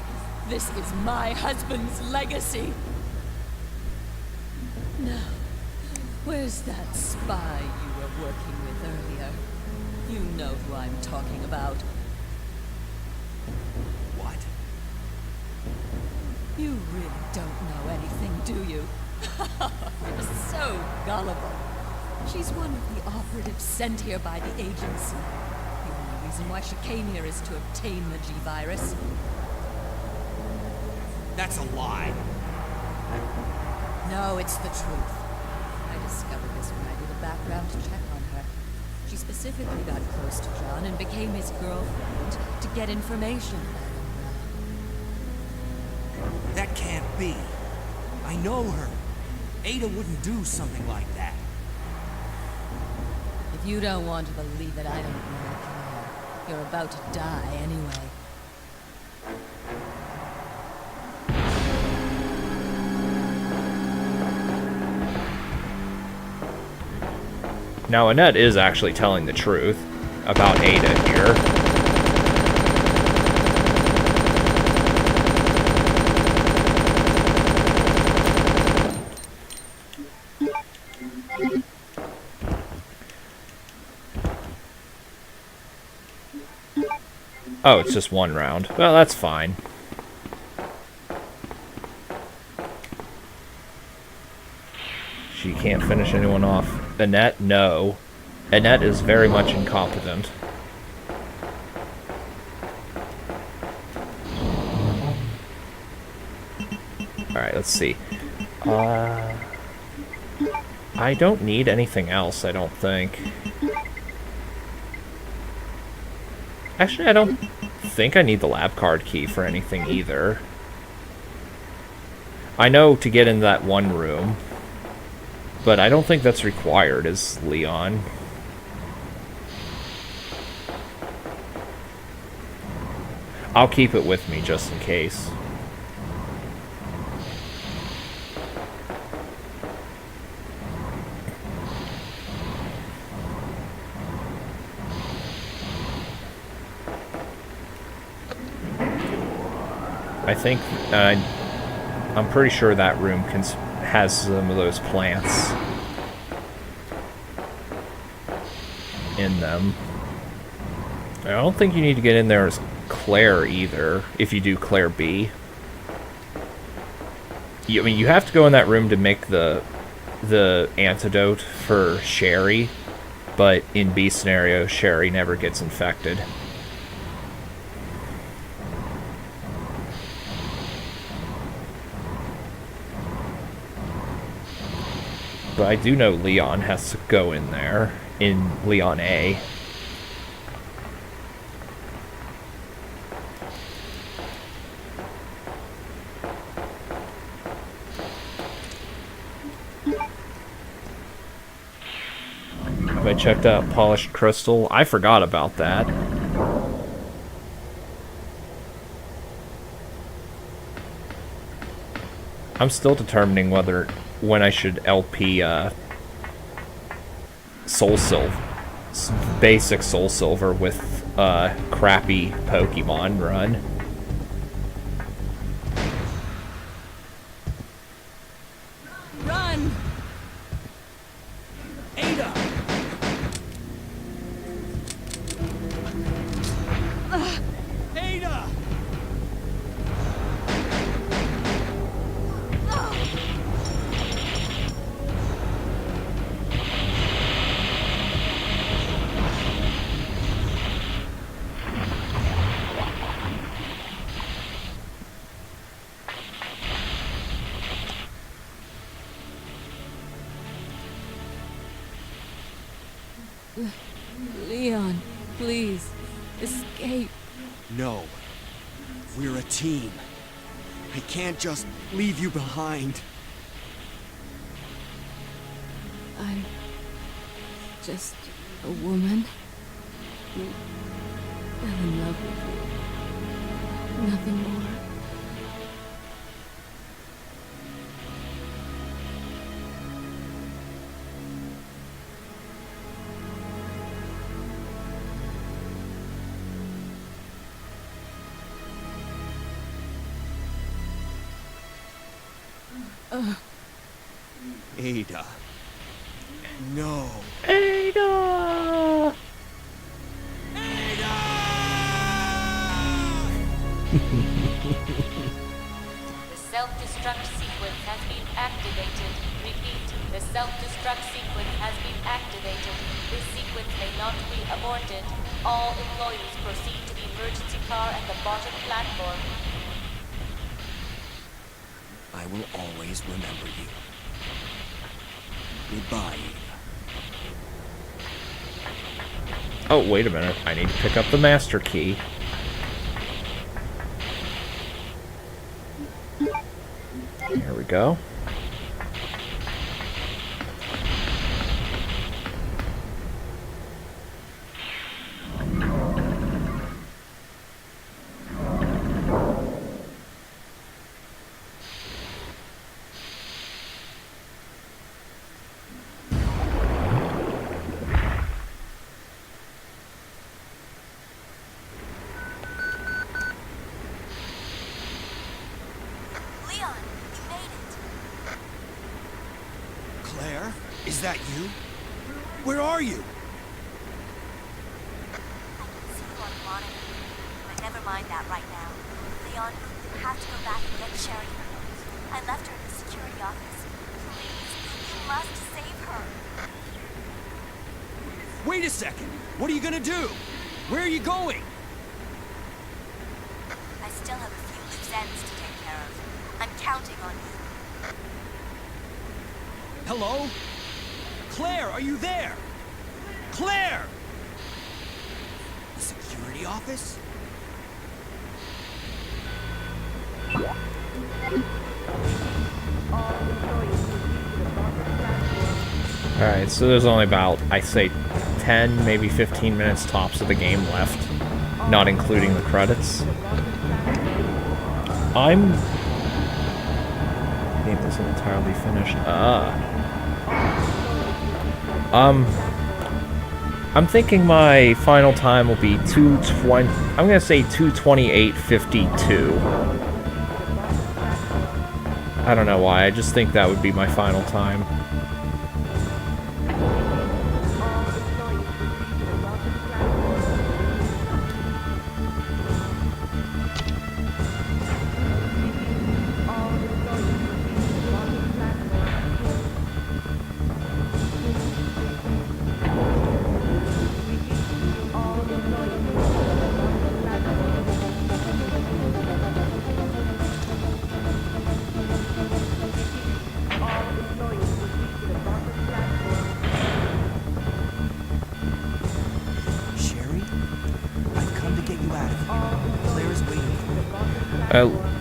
This is my husband's legacy. Now, where's that spy you were working with earlier? You know who I'm talking about. What? You really don't know anything, do you? You're so gullible. She's one of the operatives sent here by the agency. The only reason why she came here is to obtain the G-Virus. That's a lie. No, it's the truth. I discovered this when I did a background check on her. She specifically got close to John and became his girlfriend to get information about him. That can't be. I know her. Ada wouldn't do something like that. If you don't want to believe it, I don't really care. You're about to die anyway. Now, Annette is actually telling the truth about Ada here. Oh, it's just 1 round. Well, that's fine. She can't finish anyone off. Annette, no. Annette is very much incompetent. Alright, let's see. I don't need anything else, I don't think. Actually, I don't think I need the lab card key for anything either. I know to get in that one room, but I don't think that's required as Leon. I'll keep it with me just in case. I think, I'm pretty sure that room has some of those plants in them. I don't think you need to get in there as Claire either, if you do Claire B. I mean, you have to go in that room to make the antidote for Sherry, but in B scenario, Sherry never gets infected. But I do know Leon has to go in there, in Leon A. Have I checked out Polished Crystal? I forgot about that. I'm still determining when I should LP Soul Silver, basic Soul Silver with crappy Pokemon run. Run! Ada! Ada! Leon, please, escape. No. We're a team. I can't just leave you behind. I'm just a woman who fell in love with you. Nothing more. Ada. No. Ada! The self-destruct sequence has been activated. Repeat, the self-destruct sequence has been activated. This sequence may not be aborted. All employees proceed to the emergency car at the bottom platform. I will always remember you. Goodbye, Ada. Oh, wait a minute. I need to pick up the master key. Here we go. Leon, you made it. Claire? Is that you? Where are you? I can see you on the monitor. But never mind that right now. Leon, you have to go back and get Sherry. I left her in the security office. Please, you must save her. Wait a second. What are you gonna do? Where are you going? I still have a few loose ends to take care of. I'm counting on you. Hello? Claire, are you there? Claire! The security office? Alright, so there's only about, I say, 10, maybe 15 minutes tops of the game left, not including the credits. Game isn't entirely finished. I'm thinking my final time will be 2:20. I'm gonna say 2:28:52. I don't know why. I just think that would be my final time.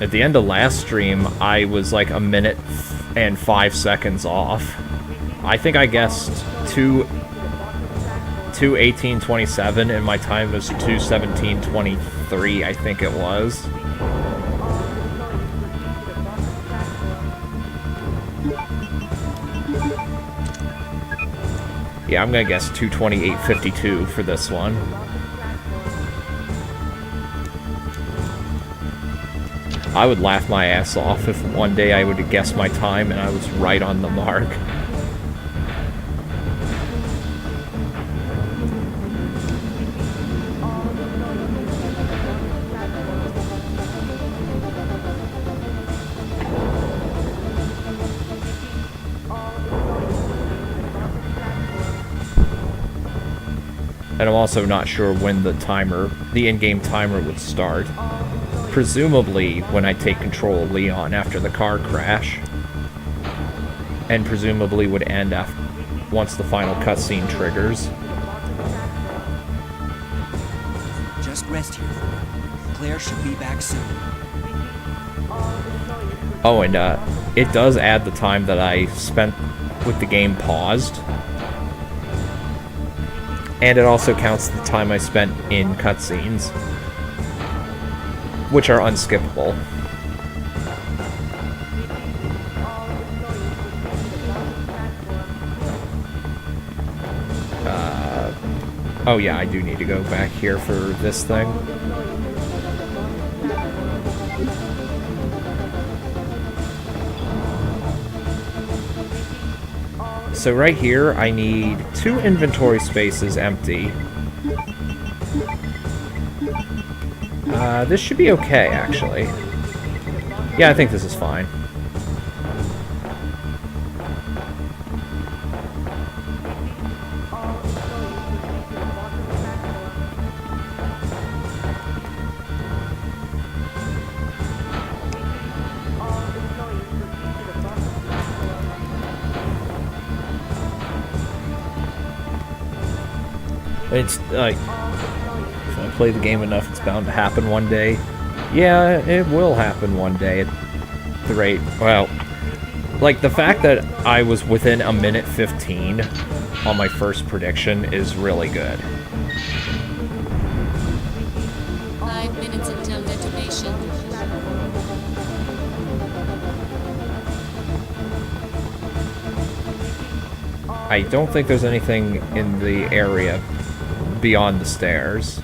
At the end of last stream, I was like a minute and 5 seconds off. I think I guessed 2:18:27, and my time was 2:17:23. I think it was. Yeah, I'm gonna guess 2:28:52 for this one. I would laugh my ass off if one day I would have guessed my time and I was right on the mark. And I'm also not sure when the in-game timer would start. Presumably when I take control of Leon after the car crash. And presumably would end once the final cutscene triggers. Just rest here. Claire should be back soon. Oh, and it does add the time that I spent with the game paused. And it also counts the time I spent in cutscenes, which are unskippable. Oh yeah, I do need to go back here for this thing. So right here, I need 2 inventory spaces empty. This should be okay, actually. Yeah, I think this is fine. It's like, if I play the game enough, it's bound to happen one day. Yeah, it will happen one day at the rate, well, like the fact that I was within a minute 15 on my first prediction is really good. 5 minutes until detonation. I don't think there's anything in the area beyond the stairs.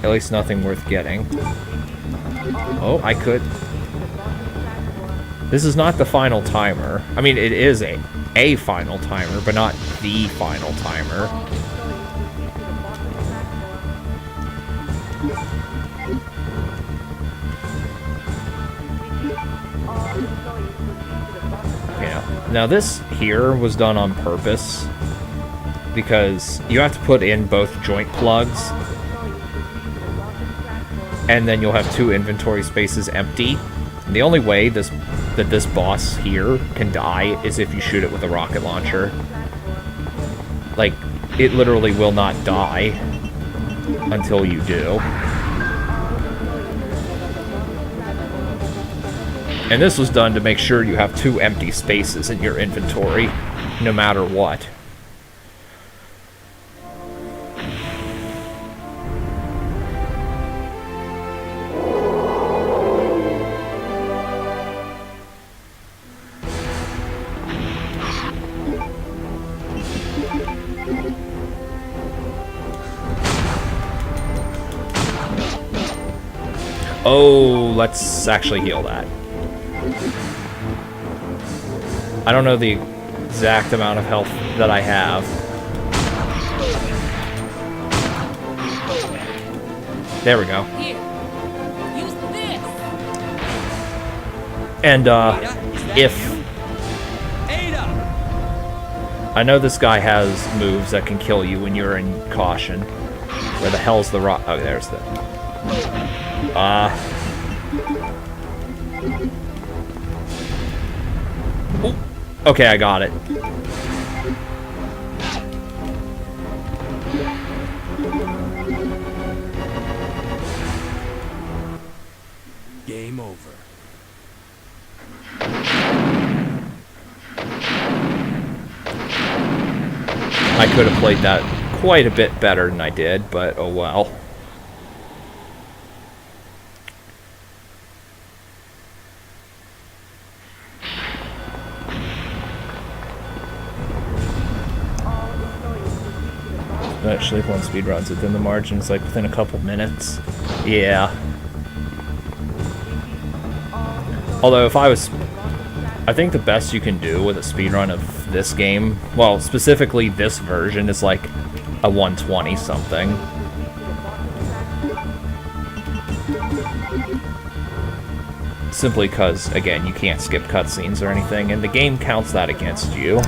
At least nothing worth getting. Oh, I could. This is not the final timer. I mean, it is a final timer, but not the final timer. Yeah. Now this here was done on purpose because you have to put in both joint plugs and then you'll have 2 inventory spaces empty. And the only way that this boss here can die is if you shoot it with a rocket launcher. Like, it literally will not die until you do. And this was done to make sure you have 2 empty spaces in your inventory, no matter what. Oh, let's actually heal that. I don't know the exact amount of health that I have. There we go. Here, use this. And, if... Ada! I know this guy has moves that can kill you when you're in caution. Where the hell's the rock? Oh, there's the... Ooh. Okay, I got it. Game over. I could have played that quite a bit better than I did, but oh well. Especially if one speed runs within the margins, like within a couple minutes. Yeah. Although if I think the best you can do with a speedrun of this game, well, specifically this version, is like a 120 something. Simply because, again, you can't skip cutscenes or anything, and the game counts that against you.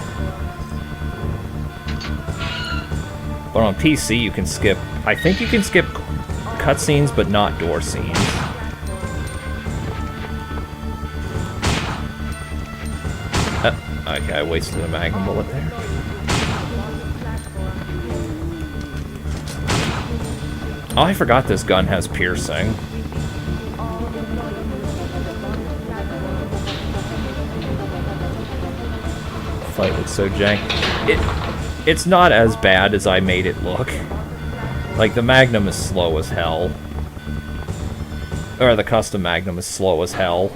But on PC, you can skip... I think you can skip cutscenes, but not door scenes. Okay, I wasted a magnum bullet there. Oh, I forgot this gun has piercing. Fight looks so jank. It's not as bad as I made it look. Like, the Magnum is slow as hell. Or the custom Magnum is slow as hell.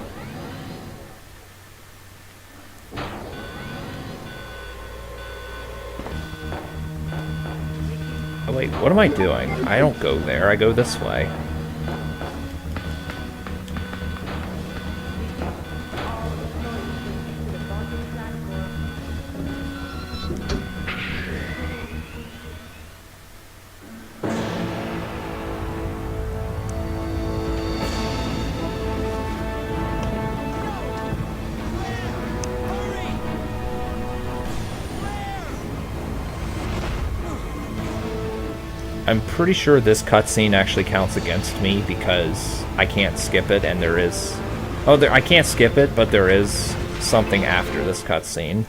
Oh wait, what am I doing? I don't go there, I go this way. I'm pretty sure this cutscene actually counts against me because I can't skip it, and there is... Oh, I can't skip it, but there is something after this cutscene.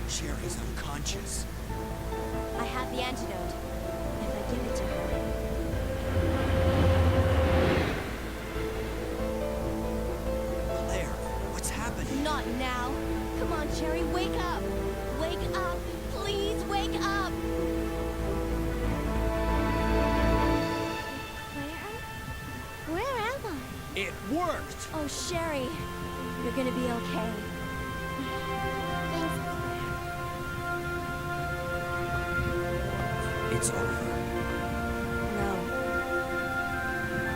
Sherry's unconscious. I have the antidote. If I give it to her. Claire, what's happening? Not now. Come on, Cherry, wake up. Wake up. Please wake up. Where am I? It worked! Oh, Sherry. You're gonna be okay. Thanks, It's over. No.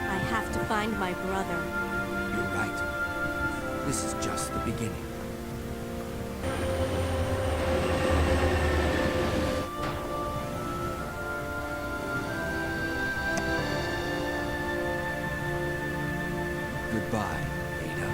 I have to find my brother. You're right. This is just the beginning. Goodbye, Ada.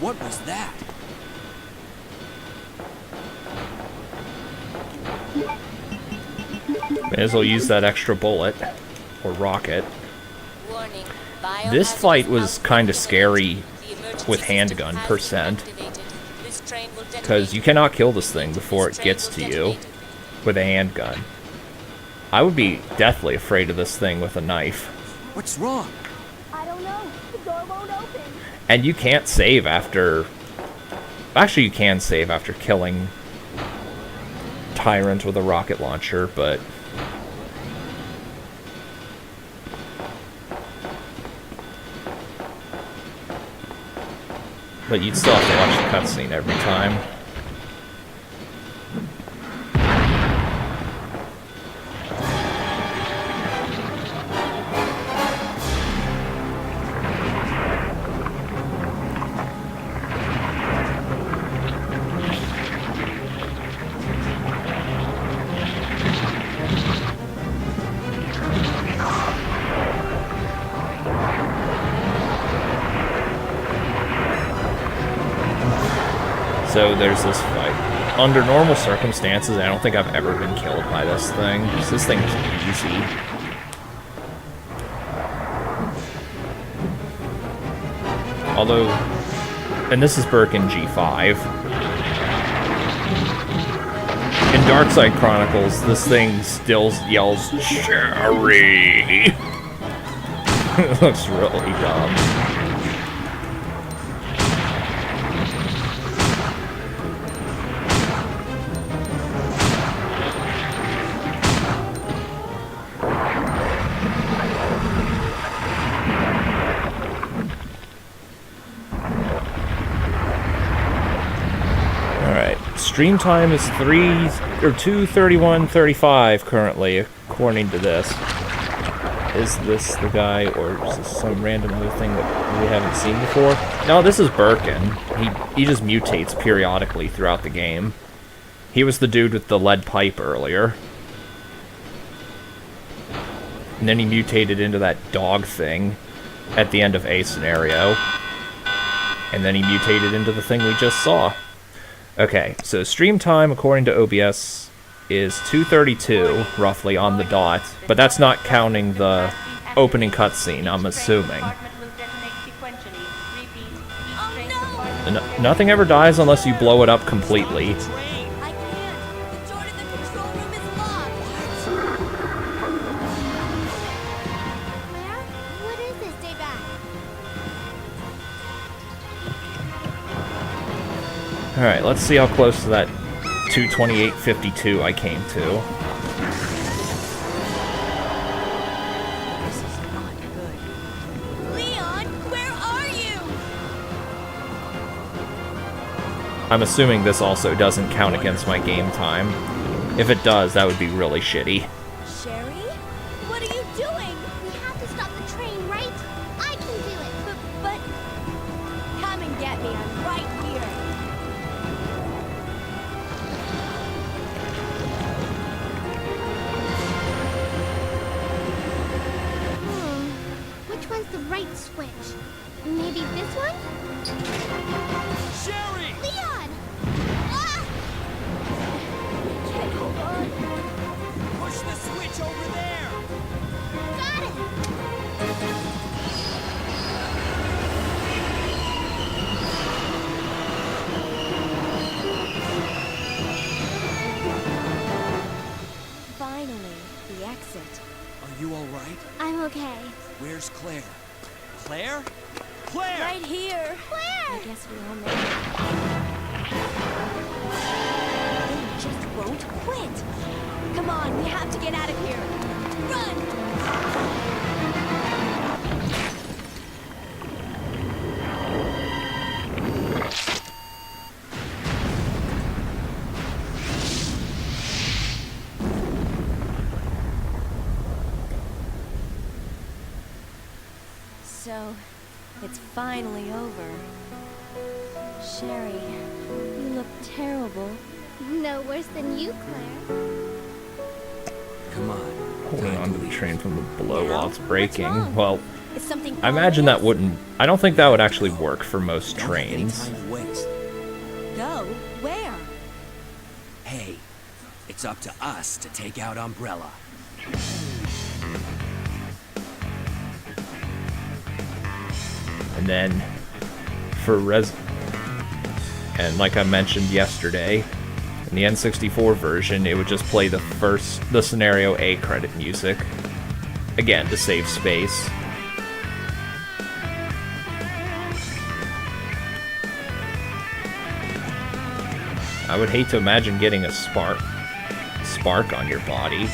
What was that? May as well use that extra bullet. Or rocket. Warning. This Biohazard fight was outbreak kinda imminent. scary The emergency with system handgun has percent. been activated. This train will Because you detonate. cannot kill this thing before This it train gets will to you detonate. with a handgun. I would be deathly afraid of this thing with a knife. What's wrong? I don't know. The door won't open. And you can't save after... Actually, you can save after killing Tyrant with a rocket launcher, but... But you'd still have to watch the cutscene every time. So there's this fight. Under normal circumstances, I don't think I've ever been killed by this thing. This thing is easy. Although, and this is Birkin G5. In Darkside Chronicles, this thing still yells, Sherry! It looks really dumb. Stream time is 2:31:35 currently, according to this. Is this the guy, or is this some random other thing that we haven't seen before? No, this is Birkin. He just mutates periodically throughout the game. He was the dude with the lead pipe earlier. And then he mutated into that dog thing at the end of A scenario. And then he mutated into the thing we just saw. Okay, so stream time, according to OBS, is 2:32, roughly, on the dot. But that's not counting the opening cutscene, I'm assuming. Nothing ever dies unless you blow it up completely. I can't. The door to the control room is locked. Claire? What is this? Stay back. Alright, let's see how close to that 2:28:52 I came to. This is not good. Leon, where are you? I'm assuming this also doesn't count against my game time. If it does, that would be really shitty. Sherry? What are you doing? We have to stop the train, right? I can do it. But come and get me. I'm right here. Which one's the right switch? Maybe this one? Sherry! Leon! Ah! Can't hold on. Push the switch over there! Got it! Finally, the exit. Are you all right? I'm okay. Where's Claire? Claire? Claire! Right here. Claire! I guess we all made it. They just won't quit. Come on, we have to get out of here. Run! So, it's finally over. Sherry, you look terrible. No worse than you, Claire. Come on. Holding onto the train from the below Now? while it's breaking. What's wrong? Well, Is something I imagine that following wouldn't... I don't think that would actually work for most Don't have any trains. time to waste. us? Go? Where? Hey, it's up to us to take out Umbrella. And then for and like I mentioned yesterday, in the N64 version, it would just play the scenario A credit music. Again, to save space. I would hate to imagine getting a spark on your body.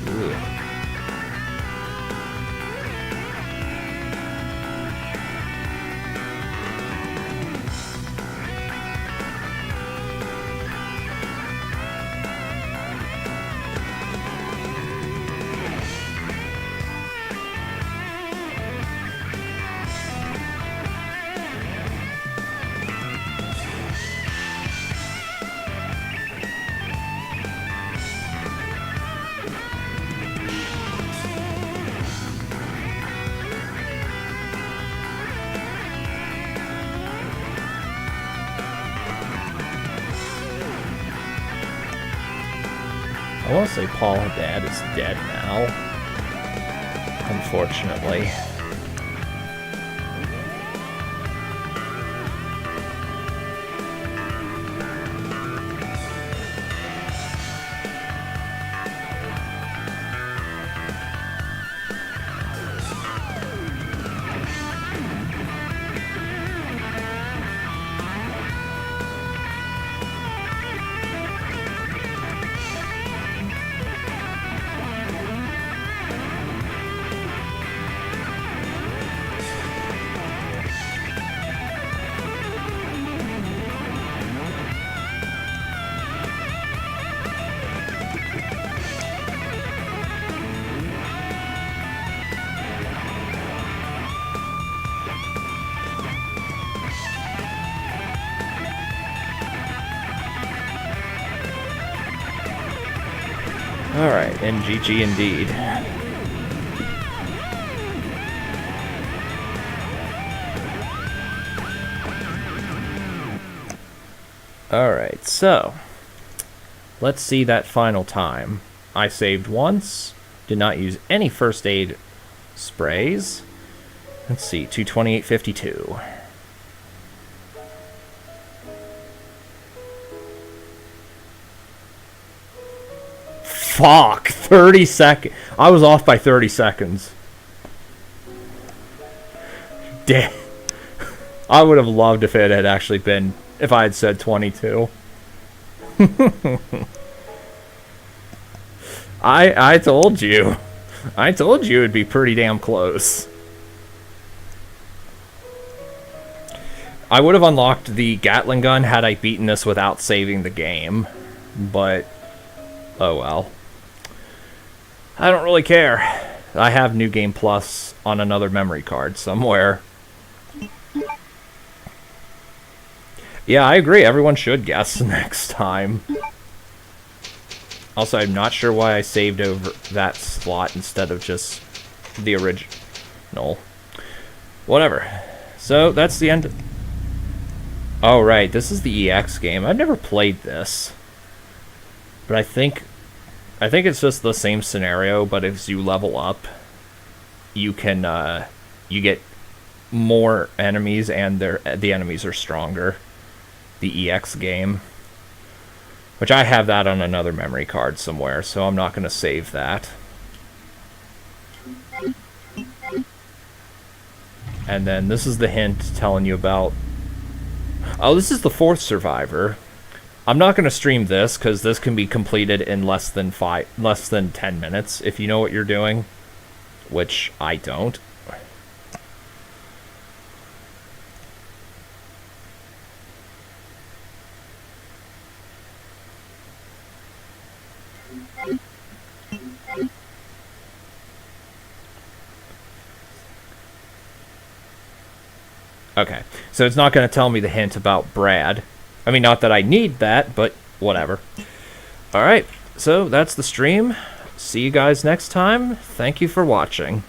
Ugh. I want to say Paul Haddad is dead now. Unfortunately. Alright, NGG indeed. Alright, so let's see that final time. I saved once, did not use any first aid sprays. Let's see, 228.52. Fuck, 30 seconds. I was off by 30 seconds. Damn. I would have loved if it had actually been, if I had said 22. I told you. I told you it'd be pretty damn close. I would have unlocked the Gatling gun had I beaten this without saving the game. But, oh well. I don't really care. I have New Game Plus on another memory card somewhere. Yeah, I agree. Everyone should guess next time. Also, I'm not sure why I saved over that slot instead of just the original. Whatever. So, that's the end. Oh, right. This is the EX game. I've never played this. But I think it's just the same scenario, but as you level up, you can, you get more enemies, and the enemies are stronger. The EX game. Which I have that on another memory card somewhere, so I'm not going to save that. And then this is the hint telling you about... Oh, this is the 4th survivor. I'm not going to stream this, because this can be completed in less than 10 minutes, if you know what you're doing. Which I don't. Okay, so it's not going to tell me the hint about Brad. I mean, not that I need that, but whatever. Alright, so that's the stream. See you guys next time. Thank you for watching.